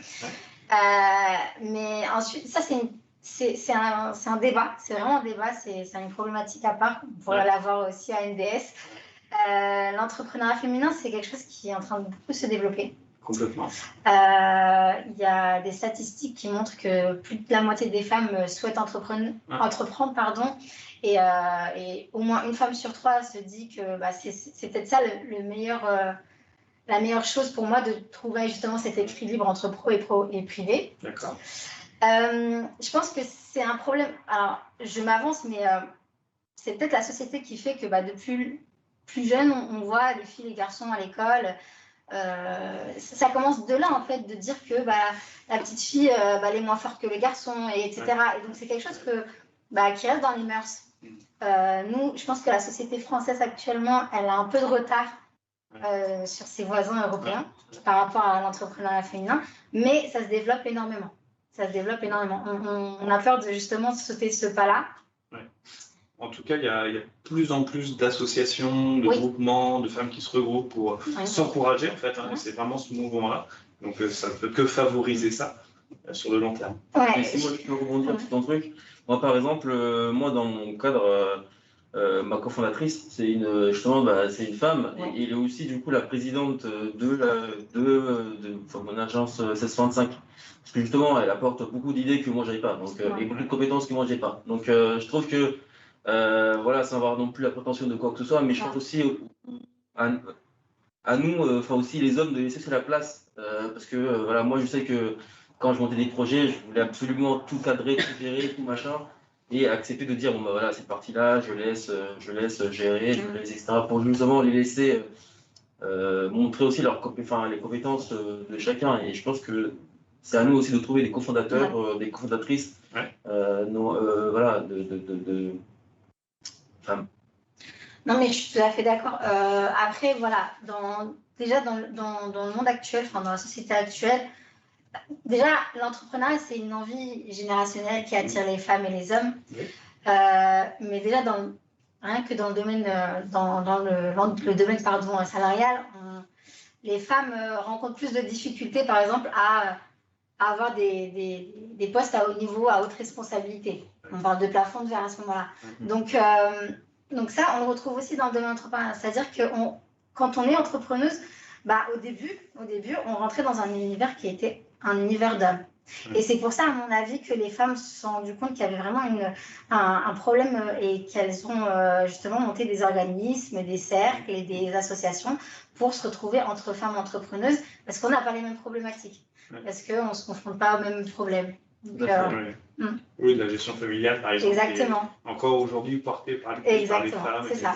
Mais ensuite, ça, c'est un débat, c'est vraiment un débat, c'est une problématique à part, on pourrait l'avoir aussi à NDS. L'entrepreneuriat féminin, c'est quelque chose qui est en train de beaucoup se développer. Complètement. Il y a des statistiques qui montrent que plus de la moitié des femmes souhaitent entreprendre, et au moins une femme sur 3 se dit que bah, c'est peut-être ça la meilleure chose pour moi, de trouver justement cet équilibre entre pro et privé. D'accord. Je pense que c'est un problème. Alors, je m'avance, mais c'est peut-être la société qui fait que bah, depuis plus jeune, on voit les filles et les garçons à l'école. Ça commence de là, en fait, de dire que bah, la petite fille, elle est moins forte que les garçons, etc. Et donc, c'est quelque chose qui reste dans les mœurs. Nous, je pense que la société française actuellement, elle a un peu de retard sur ses voisins européens par rapport à l'entrepreneuriat féminin, mais ça se développe énormément. On a peur de justement sauter ce pas-là. En tout cas, il y a de plus en plus d'associations, de groupements, de femmes qui se regroupent pour s'encourager, en fait. C'est vraiment ce mouvement-là. Donc, ça ne peut que favoriser ça sur le long terme. Et si moi, je peux rebondir sur ton truc. Moi, par exemple, moi, dans mon cadre, ma cofondatrice, c'est une femme. Et elle est aussi, du coup, la présidente de mon agence 1665. Parce que, justement, elle apporte beaucoup d'idées que moi, je n'avais pas. Donc, et beaucoup de compétences que moi, je n'ai pas. Donc, je trouve que sans avoir non plus la prétention de quoi que ce soit, mais je pense aussi à nous, aussi les hommes, de laisser la place. Parce que moi je sais que quand je montais des projets, je voulais absolument tout cadrer, tout gérer, tout machin, et accepter de dire bon cette partie-là, je laisse gérer, je laisse, etc. pour justement les laisser montrer aussi les compétences de chacun. Et je pense que c'est à nous aussi de trouver des cofondateurs, des cofondatrices, femmes. Non, mais je suis tout à fait d'accord. Après, voilà, déjà dans le monde actuel, dans la société actuelle, déjà, l'entrepreneuriat, c'est une envie générationnelle qui attire les femmes et les hommes. Mais déjà, rien que dans le domaine, le domaine salarial, les femmes rencontrent plus de difficultés, par exemple, à à avoir des postes à haut niveau, à haute responsabilité. On parle de plafond de verre à ce moment-là. Donc ça, on le retrouve aussi dans le domaine entrepreneurial. C'est-à-dire que quand on est entrepreneuse, au début, on rentrait dans un univers qui était un univers d'hommes. Et c'est pour ça, à mon avis, que les femmes se sont rendues compte qu'il y avait vraiment un problème et qu'elles ont justement monté des organismes, des cercles et des associations pour se retrouver entre femmes entrepreneuses parce qu'on n'a pas les mêmes problématiques, parce qu'on ne se confronte pas aux mêmes problèmes. Donc, oui, de la gestion familiale, par exemple. Exactement. Encore aujourd'hui portée par les femmes. C'est ça.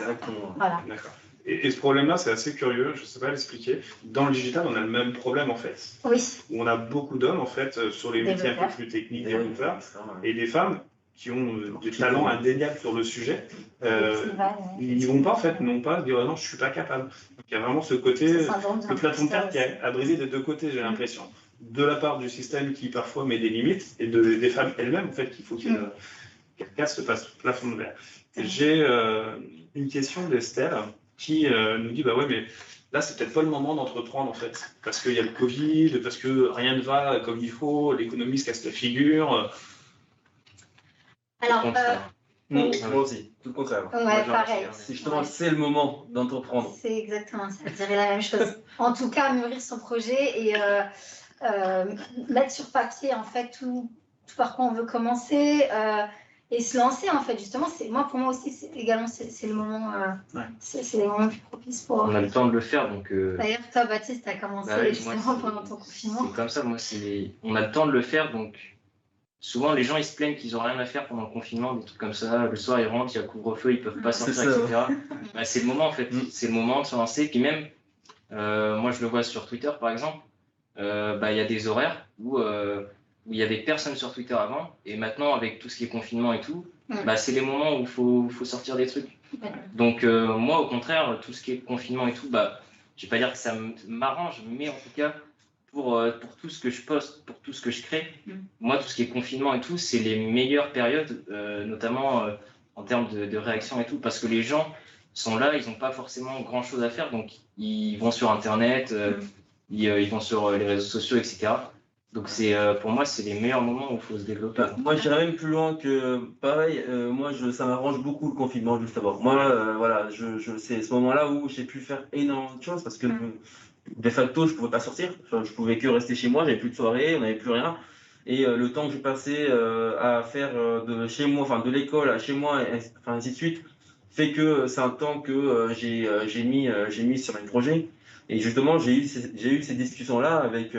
Voilà. D'accord. Et ce problème-là, c'est assez curieux, je ne sais pas l'expliquer. Dans le digital, on a le même problème en fait. Oui. Où on a beaucoup d'hommes en fait sur les métiers un peu plus techniques, développeurs, et des femmes qui ont des talents indéniables sur le sujet. Ils vont pas en fait, non pas dire non, je suis pas capable. Donc, il y a vraiment ce côté, le plafond de verre qui a brisé des deux côtés, j'ai l'impression. De la part du système qui parfois met des limites et des femmes elles-mêmes en fait qu'il faut qu'elles cassent ce plafond de verre. J'ai une question d'Estelle qui nous dit ouais, mais là c'est peut-être pas le moment d'entreprendre en fait, parce qu'il y a le Covid, parce que rien ne va comme il faut, l'économie se casse la figure. Alors, moi aussi, tout le contraire. Ouais, pareil. C'est justement c'est le moment d'entreprendre. C'est exactement ça, je dirais la même chose. En tout cas, mûrir son projet et mettre sur papier en fait tout par quoi on veut commencer. Et se lancer en fait, justement, pour moi aussi, c'est le moment, c'est les moments plus propices pour. On a le temps de le faire, donc. D'ailleurs, toi, Baptiste, tu as commencé justement pendant ton confinement. C'est comme ça, on a le temps de le faire, donc souvent les gens ils se plaignent qu'ils n'ont rien à faire pendant le confinement, des trucs comme ça. Le soir ils rentrent, il y a couvre-feu, ils peuvent pas sortir, etc. C'est le moment en fait, c'est le moment de se lancer. Puis même, moi je le vois sur Twitter par exemple, il y a des horaires où il y avait personne sur Twitter avant, et maintenant avec tout ce qui est confinement et tout, c'est les moments où il faut sortir des trucs. Donc moi au contraire, tout ce qui est confinement et tout, je vais pas dire que ça m'arrange, mais en tout cas pour tout ce que je poste, pour tout ce que je crée, moi tout ce qui est confinement et tout, c'est les meilleures périodes, notamment en termes de réaction et tout, parce que les gens sont là, ils n'ont pas forcément grand chose à faire, donc ils vont sur internet, ils vont sur les réseaux sociaux, etc. Donc pour moi, c'est les meilleurs moments où il faut se développer. Moi, j'irais même plus loin que pareil. Moi, ça m'arrange beaucoup le confinement juste avant. Moi, voilà, c'est ce moment-là où j'ai pu faire énormément de choses parce que de facto, je pouvais pas sortir. Enfin, je pouvais que rester chez moi. J'avais plus de soirée, on n'avait plus rien. Et le temps que j'ai passé à faire de chez moi, enfin de l'école à chez moi, ainsi de suite, fait que c'est un temps que j'ai mis sur mes projets. Et justement, j'ai eu ces discussions-là avec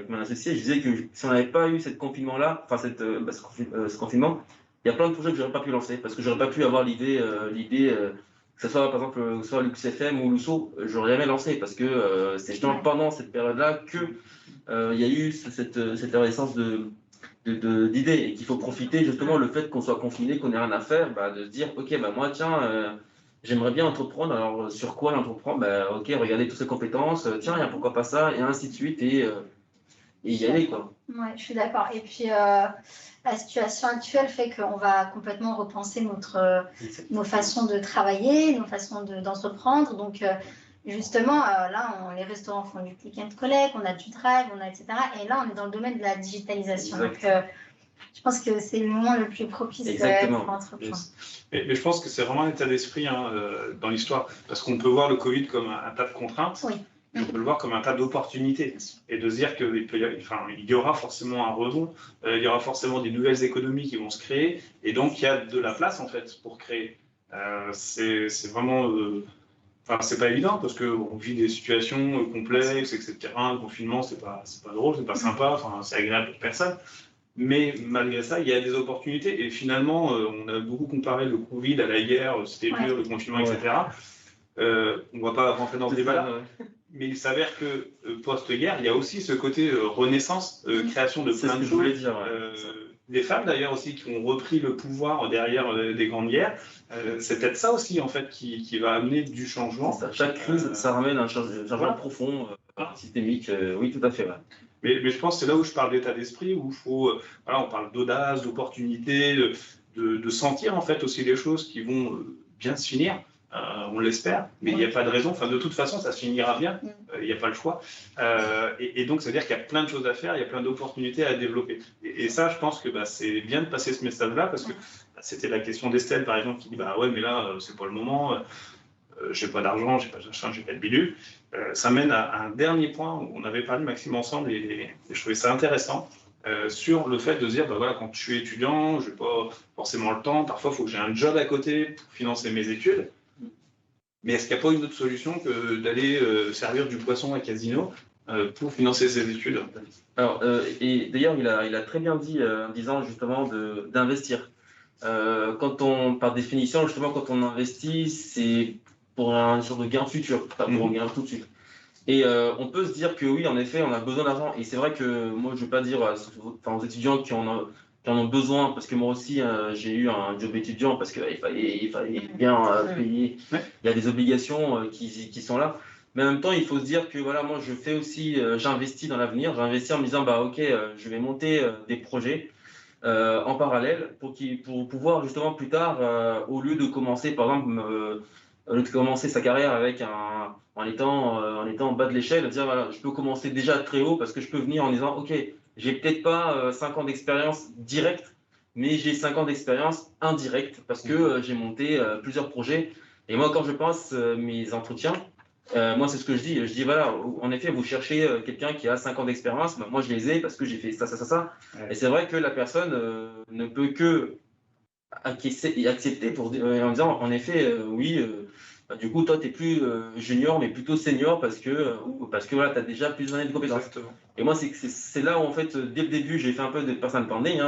mon associé. Je disais que si on n'avait pas eu ce confinement-là, enfin ce confinement, il y a plein de projets que j'aurais pas pu lancer parce que j'aurais pas pu avoir l'idée, que ce soit par exemple soit Lux FM ou Lusso, j'aurais jamais lancé parce que c'est justement pendant cette période-là que il y a eu cette renaissance d'idées et qu'il faut profiter justement le fait qu'on soit confiné, qu'on n'ait rien à faire, de se dire ok moi tiens. J'aimerais bien entreprendre, alors sur quoi l'entreprendre? Ok, regardez toutes ses compétences, tiens, pourquoi pas ça, et ainsi de suite, et y aller, quoi. Ouais, je suis d'accord. Et puis, la situation actuelle fait qu'on va complètement repenser nos façons de travailler, nos façons d'entreprendre. Donc, justement, là, les restaurants font du click and collect, on a du drive, etc. Et là, on est dans le domaine de la digitalisation. Donc, je pense que c'est le moment le plus propice pour entreprendre. Mais je pense que c'est vraiment un état d'esprit dans l'histoire, parce qu'on peut voir le Covid comme un tas de contraintes, mais on peut le voir comme un tas d'opportunités, et de se dire qu'il y aura forcément un rebond, il y aura forcément des nouvelles économies qui vont se créer, et donc il y a de la place en fait pour créer. C'est vraiment... c'est pas évident parce qu'on vit des situations complexes, etc. Le confinement, c'est pas drôle, c'est pas sympa, c'est agréable pour personne. Mais malgré ça, il y a des opportunités. Et finalement, on a beaucoup comparé le Covid à la guerre, c'était dur, le confinement, etc. On ne va pas rentrer dans ce débat-là. Mais il s'avère que post-guerre, il y a aussi ce côté renaissance, création de plein de choses. Des femmes d'ailleurs aussi qui ont repris le pouvoir derrière des grandes guerres. C'est peut-être ça aussi en fait qui va amener du changement. Chaque crise, ça ramène un changement profond, systémique. Oui, tout à fait. Mais je pense que c'est là où je parle d'état d'esprit, où il faut, on parle d'audace, d'opportunité, de sentir en fait aussi les choses qui vont bien se finir. on l'espère, mais il n'y a pas de raison. Enfin, de toute façon, ça se finira bien. Il n'y a pas le choix. Et donc, ça veut dire qu'il y a plein de choses à faire, il y a plein d'opportunités à développer. Et ça, je pense que c'est bien de passer ce message-là, parce que c'était la question d'Estelle, par exemple, qui dit ouais, mais là, c'est pas le moment. J'ai pas d'argent, j'ai pas de machin, j'ai pas de bidule. Ça mène à un dernier point où on avait parlé, Maxime, ensemble, et je trouvais ça intéressant. Sur le fait de se dire, voilà, quand je suis étudiant, je n'ai pas forcément le temps, parfois il faut que j'ai un job à côté pour financer mes études. Mais est-ce qu'il n'y a pas une autre solution que d'aller servir du poisson à Casino pour financer ses études? Alors, et d'ailleurs, il a très bien dit en disant justement d'investir. Par définition, justement, quand on investit, c'est pour un genre de gain futur, pas pour un gain tout de suite. Et on peut se dire que oui, en effet, on a besoin d'argent. Et c'est vrai que moi, je ne veux pas dire aux étudiants qui en ont besoin, parce que moi aussi, j'ai eu un job étudiant, parce qu'il fallait bien payer. Il y a des obligations qui sont là. Mais en même temps, il faut se dire que voilà, moi, je fais aussi, j'investis dans l'avenir. J'investis en me disant, ok, je vais monter des projets en parallèle pour pouvoir justement plus tard, au lieu de commencer, par exemple, de commencer sa carrière avec en étant en bas de l'échelle, dire voilà, je peux commencer déjà très haut parce que je peux venir en disant ok, j'ai peut-être pas 5 ans d'expérience directe, mais j'ai 5 ans d'expérience indirecte parce que j'ai monté plusieurs projets. Et moi, quand je passe mes entretiens, moi c'est ce que je dis. Je dis voilà, en effet, vous cherchez quelqu'un qui a 5 ans d'expérience, moi je les ai parce que j'ai fait ça, ça, ça, ça. Ouais. Et c'est vrai que la personne ne peut que accepter en disant en effet oui, du coup toi tu es plus junior mais plutôt senior parce que voilà, tu as déjà plus d'années de compétences. Exactement. Et moi c'est là où en fait dès le début j'ai fait un peu de personal branding,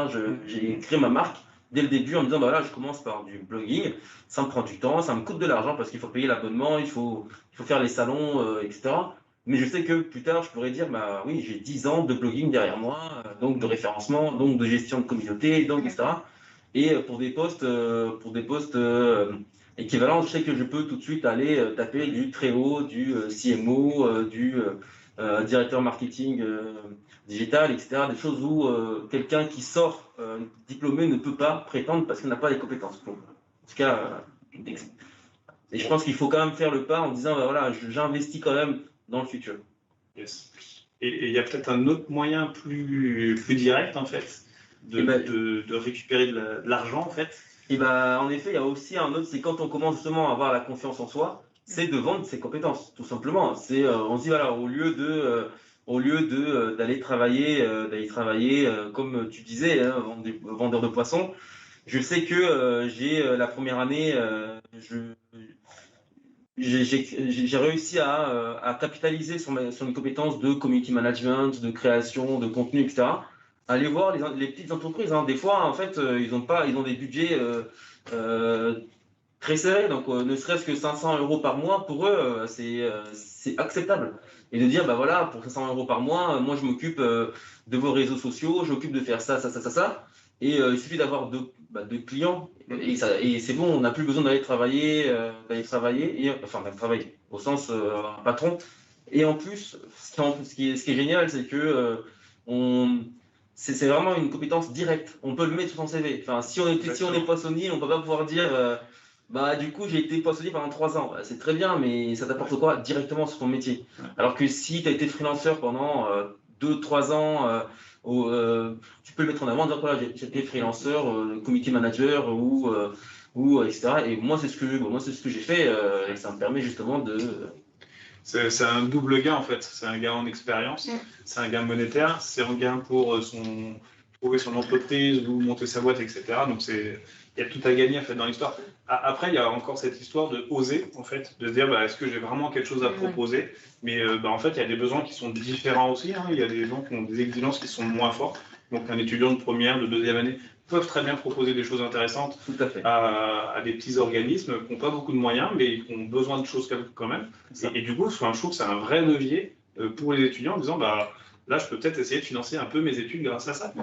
j'ai créé ma marque dès le début en me disant voilà, je commence par du blogging, ça me prend du temps, ça me coûte de l'argent parce qu'il faut payer l'abonnement, il faut faire les salons, etc. Mais je sais que plus tard, je pourrais dire, oui, j'ai 10 ans de blogging derrière moi, donc de référencement, donc de gestion de communauté, donc etc. Et pour des postes équivalents, je sais que je peux tout de suite aller taper du très haut, du CMO, du directeur marketing digital, etc. Des choses où quelqu'un qui sort diplômé ne peut pas prétendre parce qu'il n'a pas les compétences. En tout cas, et je pense qu'il faut quand même faire le pas en disant, voilà, j'investis quand même dans le futur. Yes. Et il y a peut-être un autre moyen plus direct, en fait, de récupérer de l'argent, en fait. Et en effet, il y a aussi un autre, c'est quand on commence justement à avoir la confiance en soi, c'est de vendre ses compétences, tout simplement. On se dit, voilà, au lieu d'aller travailler, comme tu disais, vendeur de poissons, je sais que j'ai la première année, j'ai réussi à capitaliser sur une compétence de community management, de création, de contenu, etc. Allez voir les petites entreprises. Des fois, en fait, ils ont des budgets très serrés. Donc, ne serait-ce que 500 € par mois, pour eux, c'est acceptable. Et de dire, voilà, pour 500 € par mois, moi, je m'occupe de vos réseaux sociaux, je m'occupe de faire ça, ça, ça, ça, ça. Et il suffit d'avoir deux clients et c'est bon, on n'a plus besoin d'aller travailler, travailler au sens patron. Et en plus, ce qui est génial, c'est que c'est vraiment une compétence directe. On peut le mettre sur son CV. Enfin, si on est poissonnier, on ne peut pas pouvoir dire du coup, j'ai été poissonnier pendant 3 ans. C'est très bien, mais ça t'apporte quoi directement sur ton métier? Alors que si tu as été freelanceur pendant 2-3 ans, tu peux le mettre en avant, dire voilà, j'étais freelanceur, community manager ou etc. Et moi, c'est ce que j'ai fait et ça me permet justement de. C'est un double gain en fait. C'est un gain en expérience, c'est un gain monétaire, c'est un gain pour trouver son entreprise ou monter sa boîte, etc. Donc il y a tout à gagner en fait dans l'histoire. Après, il y a encore cette histoire de oser en fait, de se dire est-ce que j'ai vraiment quelque chose à proposer? Mais en fait, il y a des besoins qui sont différents aussi. Il y a des gens qui ont des exigences qui sont moins fortes. Donc un étudiant de première, de deuxième année peuvent très bien proposer des choses intéressantes à des petits organismes qui n'ont pas beaucoup de moyens, mais qui ont besoin de choses quand même. Et du coup, je trouve que c'est un vrai levier pour les étudiants en disant là, je peux peut-être essayer de financer un peu mes études grâce à ça. Tout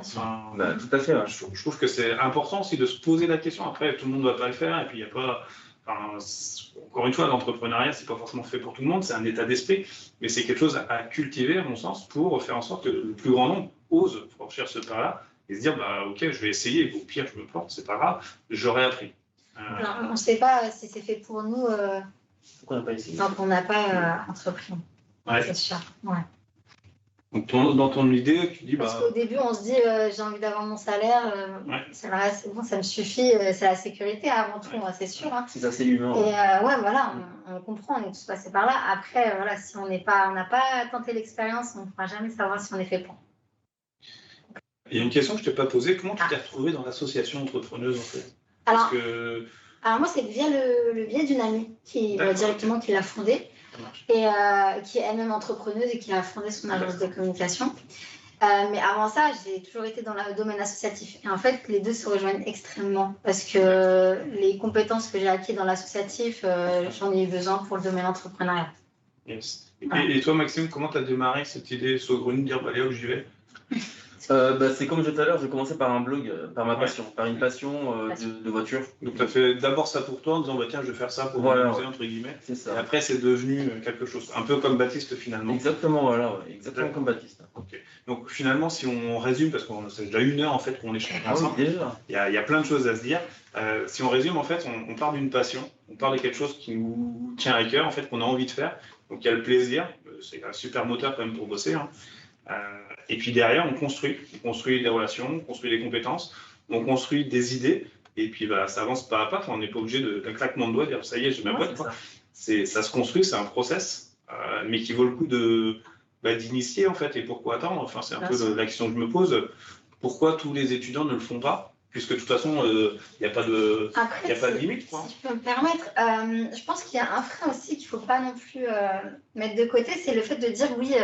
à fait. Ouais. Je trouve que c'est important aussi de se poser la question. Après, tout le monde ne va pas le faire. Et puis, il n'y a pas. Encore une fois, l'entrepreneuriat, c'est pas forcément fait pour tout le monde. C'est un état d'esprit. Mais c'est quelque chose à cultiver, à mon sens, pour faire en sorte que le plus grand nombre ose franchir ce pas-là et se dire ok, je vais essayer. Au pire, je me plante, c'est pas grave. J'aurais appris. On ne sait pas si c'est fait pour nous Pourquoi on n'a pas essayé? tant qu'on n'a pas entrepris. Ouais. C'est sûr. Ouais. Donc dans ton idée, tu dis Parce qu'au début, on se dit j'ai envie d'avoir mon salaire, c'est bon, ça me suffit, c'est la sécurité avant tout, c'est sûr. Hein. C'est assez humain. Et ouais, voilà, on comprend, on est tous passés par là. Après, voilà, si on n'a pas tenté l'expérience, on ne pourra jamais savoir si on est fait pour. il y a une question que je t'ai pas posée. Comment tu t'es retrouvée dans l'association entrepreneuse en fait? Parce que Alors moi, c'est via le biais d'une amie qui directement qui l'a fondée et qui est elle-même entrepreneuse et qui a fondé son agence de communication. Mais avant ça, j'ai toujours été dans le domaine associatif. Et en fait, les deux se rejoignent extrêmement parce que les compétences que j'ai acquises dans l'associatif, j'en ai eu besoin pour le domaine entrepreneurial. Yes. Et toi, Maxime, comment tu as démarré cette idée saugrenue de dire allez hop, j'y vais? C'est comme je disais tout à l'heure, j'ai commencé par un blog, par ma passion, par une passion de voiture. Donc tu as fait d'abord ça pour toi en disant tiens, je vais faire ça pour m'amuser, entre guillemets. C'est ça. Et après, c'est devenu quelque chose, un peu comme Baptiste finalement. Exactement, voilà, exactement comme Baptiste. Okay. Donc finalement, si on résume, parce que c'est déjà 1 heure en fait qu'on échange ensemble, oui, déjà. Il y a plein de choses à se dire. Si on résume, en fait, on part d'une passion, on part de quelque chose qui nous tient à cœur, en fait, qu'on a envie de faire. Donc il y a le plaisir, c'est un super moteur quand même pour bosser. Hein. Et puis derrière, on construit des relations, on construit des compétences, on construit des idées, et puis ça avance pas à pas. Enfin, on n'est pas obligé d'un claquement de doigts de dire ça y est, j'ai ma boîte. Ça se construit, c'est un process, mais qui vaut le coup d'initier en fait. Et pourquoi attendre? Enfin, c'est un peu la question que je me pose. Pourquoi tous les étudiants ne le font pas? Puisque de toute façon, il n'y a pas de limite. Quoi. Si je peux me permettre, je pense qu'il y a un frein aussi qu'il ne faut pas non plus mettre de côté, c'est le fait de dire oui,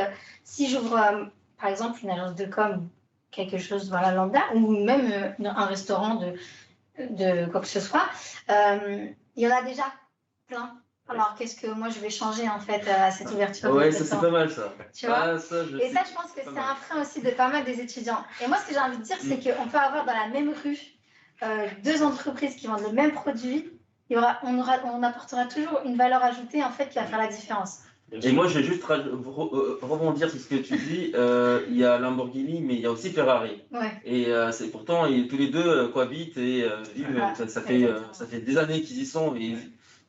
si j'ouvre par exemple une agence de com, quelque chose lambda, ou même un restaurant de quoi que ce soit, il y en a déjà plein. Alors, qu'est-ce que moi je vais changer en fait à cette ouverture? Ouais, ça c'est pas mal ça. Tu vois et ça, je pense que c'est un frein aussi de pas mal des étudiants. Et moi, ce que j'ai envie de dire, c'est qu'on peut avoir dans la même rue 2 entreprises qui vendent le même produit. On apportera toujours une valeur ajoutée en fait qui va faire la différence. Et moi, je vais juste rebondir sur ce que tu dis. Il y a Lamborghini, mais il y a aussi Ferrari. Ouais. Et pourtant, tous les deux cohabitent et vivent. Ça fait des années qu'ils y sont. Et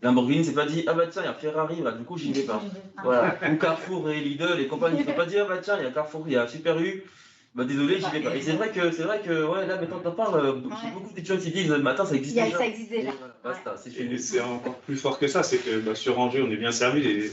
Lamborghini s'est pas dit ah bah tiens, il y a Ferrari, du coup j'y vais pas. Voilà. Ou Carrefour et Lidl et compagnie. Ils ne peuvent pas dire ah bah tiens, il y a Carrefour, il y a Super U. Désolé, j'y vais pas. Et c'est vrai que ouais, là maintenant t'en parles, j'ai beaucoup d'étudiants qui disent le matin ça existe déjà. Ça existe déjà. Basta, c'est encore plus fort que ça, c'est que sur Angers, on est bien servi.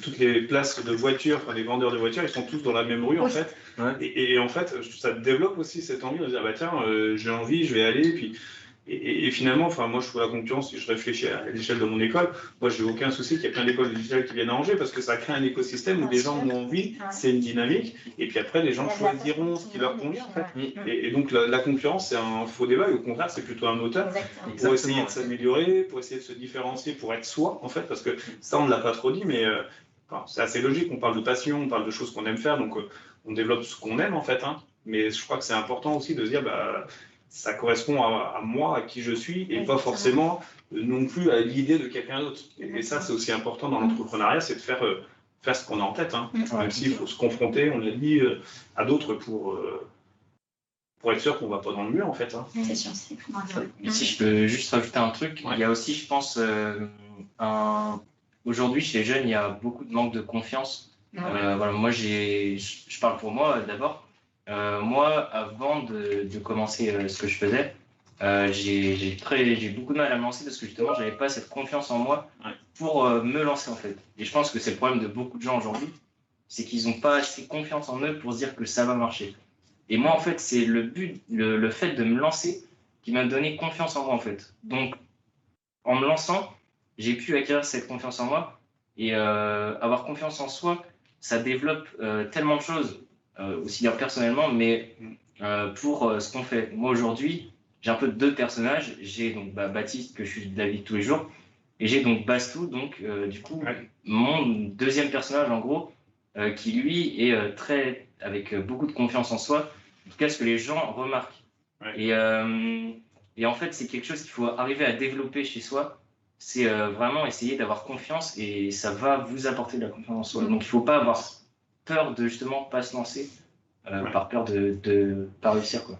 Toutes les places de voitures, enfin les vendeurs de voitures, ils sont tous dans la même rue en fait. Ouais. Et en fait, ça développe aussi cette envie de dire tiens, j'ai envie, je vais aller. Puis, et finalement, moi je trouve la concurrence, si je réfléchis à l'échelle de mon école, moi j'ai aucun souci qu'il y ait plein d'écoles digitales qui viennent à Angers parce que ça crée un écosystème où des gens ont envie, c'est une dynamique, et puis après les gens choisiront ce qui leur convient en fait. Et donc la concurrence c'est un faux débat, et au contraire c'est plutôt un moteur pour essayer de s'améliorer, pour essayer de se différencier, pour être soi en fait, parce que ça on ne l'a pas trop dit, mais c'est assez logique, on parle de passion, on parle de choses qu'on aime faire, donc on développe ce qu'on aime en fait, hein. Mais je crois que c'est important aussi de se dire ça correspond à moi, à qui je suis, et pas forcément non plus à l'idée de quelqu'un d'autre. Et ça, c'est aussi important dans l'entrepreneuriat, c'est de faire ce qu'on a en tête. Hein. Même s'il faut se confronter, on l'a dit, à d'autres pour être sûr qu'on ne va pas dans le mur, en fait. Hein. C'est sûr, si je peux juste rajouter un truc, il y a aussi, je pense, aujourd'hui, chez les jeunes, il y a beaucoup de manque de confiance. Moi, je parle pour moi d'abord. Moi, avant de commencer ce que je faisais, j'ai beaucoup de mal à me lancer parce que justement, j'avais pas cette confiance en moi pour me lancer en fait. Et je pense que c'est le problème de beaucoup de gens aujourd'hui, c'est qu'ils n'ont pas assez confiance en eux pour se dire que ça va marcher. Et moi, en fait, c'est le fait de me lancer qui m'a donné confiance en moi en fait. Donc, en me lançant, j'ai pu acquérir cette confiance en moi et avoir confiance en soi, ça développe tellement de choses. Aussi bien personnellement, mais pour ce qu'on fait. Moi, aujourd'hui, j'ai un peu 2 personnages. J'ai donc Baptiste, que je suis de la vie de tous les jours, et j'ai donc Bastou, donc du coup, mon 2e personnage, en gros, qui lui est avec beaucoup de confiance en soi, en tout cas ce que les gens remarquent. Et en fait, c'est quelque chose qu'il faut arriver à développer chez soi. C'est vraiment essayer d'avoir confiance, et ça va vous apporter de la confiance en soi. Donc, il ne faut pas avoir peur de justement pas se lancer par peur de pas réussir quoi.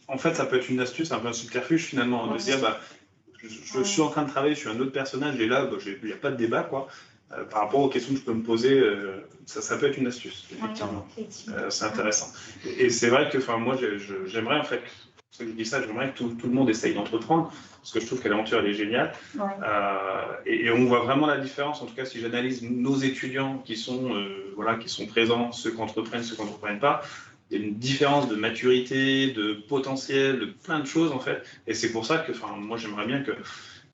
En fait, ça peut être une astuce, un peu un subterfuge finalement, de se dire je suis en train de travailler sur un autre personnage et là, il n'y a pas de débat, quoi. Par rapport aux questions que je peux me poser, ça peut être une astuce, effectivement. C'est intéressant. Et c'est vrai que moi, j'aimerais, en fait, pour ça que je dis ça, j'aimerais que tout le monde essaye d'entreprendre, parce que je trouve que l'aventure, elle est géniale. Ouais. Et on voit vraiment la différence, en tout cas, si j'analyse nos étudiants qui sont présents, ceux qui entreprennent, ceux qui n'entreprennent pas. Il y a une différence de maturité, de potentiel, de plein de choses, en fait. Et c'est pour ça que moi, j'aimerais bien que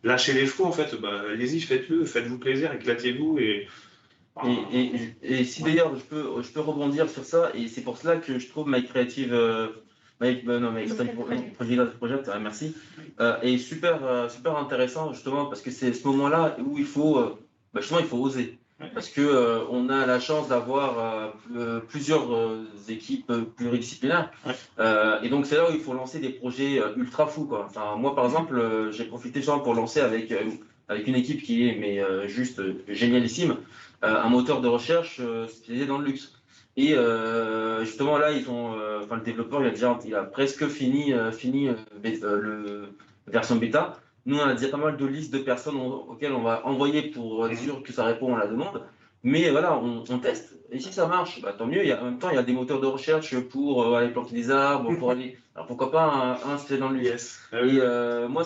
lâchez les chevaux, en fait, allez-y, faites-le, faites-vous plaisir, éclatez-vous. Et si d'ailleurs, je peux rebondir sur ça, et c'est pour cela que je trouve My Creative, Project, merci, est super intéressant, justement, parce que c'est ce moment-là où il faut oser. Parce que on a la chance d'avoir plusieurs équipes pluridisciplinaires, et donc c'est là où il faut lancer des projets ultra fous, quoi. Enfin, moi par exemple, j'ai profité justement pour lancer avec une équipe qui est juste génialissime, un moteur de recherche spécialisé dans le luxe. Et justement là, le développeur il a presque fini le version bêta. Nous, on a déjà pas mal de listes de personnes auxquelles on va envoyer pour être sûr que ça répond à la demande. Mais voilà, on teste. Et si ça marche, tant mieux. En même temps, il y a des moteurs de recherche pour aller planter des arbres, pour aller. Alors pourquoi pas un spécialisé dans le luxe. Et moi,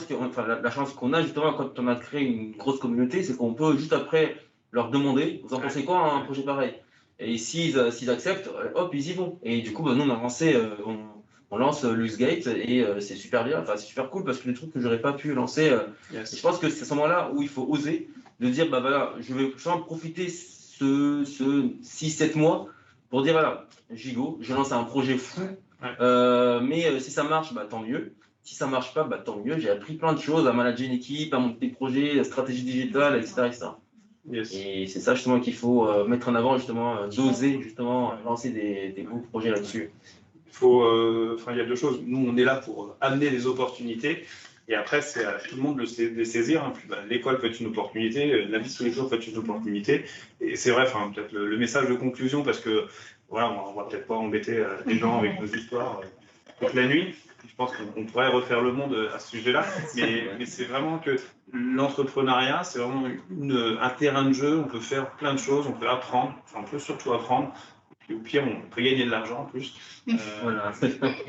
la chance qu'on a justement quand on a créé une grosse communauté, c'est qu'on peut juste après leur demander, vous en pensez quoi un projet pareil? Et s'ils acceptent, hop, ils y vont. Et du coup, nous, on a lancé. On lance LuxGate et c'est super bien, c'est super cool parce que des trucs que j'aurais pas pu lancer. Je pense que c'est à ce moment-là où il faut oser de dire je vais profiter ce 6-7 mois pour dire j'y go, je lance un projet fou. Mais si ça marche, tant mieux. Si ça marche pas, tant mieux. J'ai appris plein de choses à manager une équipe, à monter des projets, la stratégie digitale, etc. Et c'est ça justement qu'il faut mettre en avant, justement, d'oser justement lancer des beaux projets là-dessus. Il y a deux choses. Nous, on est là pour amener des opportunités. Et après, c'est à tout le monde de les saisir. L'école peut être une opportunité, la vie de tous les jours peut être une opportunité. Et c'est vrai, peut-être le message de conclusion, parce que voilà, on va peut-être pas embêter les gens avec nos histoires toute la nuit. Je pense qu'on pourrait refaire le monde à ce sujet-là. Mais c'est vraiment que l'entrepreneuriat, c'est vraiment un terrain de jeu. On peut faire plein de choses, on peut apprendre, on peut surtout apprendre. Et au pire, on peut gagner de l'argent en plus. Voilà.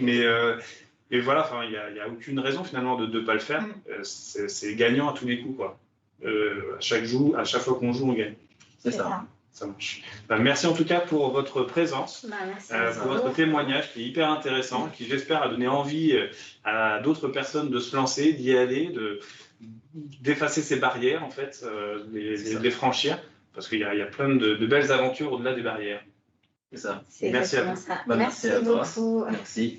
Mais voilà, il n'y a aucune raison finalement de ne pas le faire. C'est gagnant à tous les coups, quoi. À chaque fois qu'on joue, on gagne. C'est ça. Ça marche. Merci en tout cas pour votre présence, pour votre témoignage qui est hyper intéressant, qui j'espère a donné envie à d'autres personnes de se lancer, d'y aller, d'effacer ces barrières en fait, de les franchir, parce qu'il y a plein de belles aventures au-delà des barrières. C'est ça. Merci à vous. Merci beaucoup. Merci. Merci.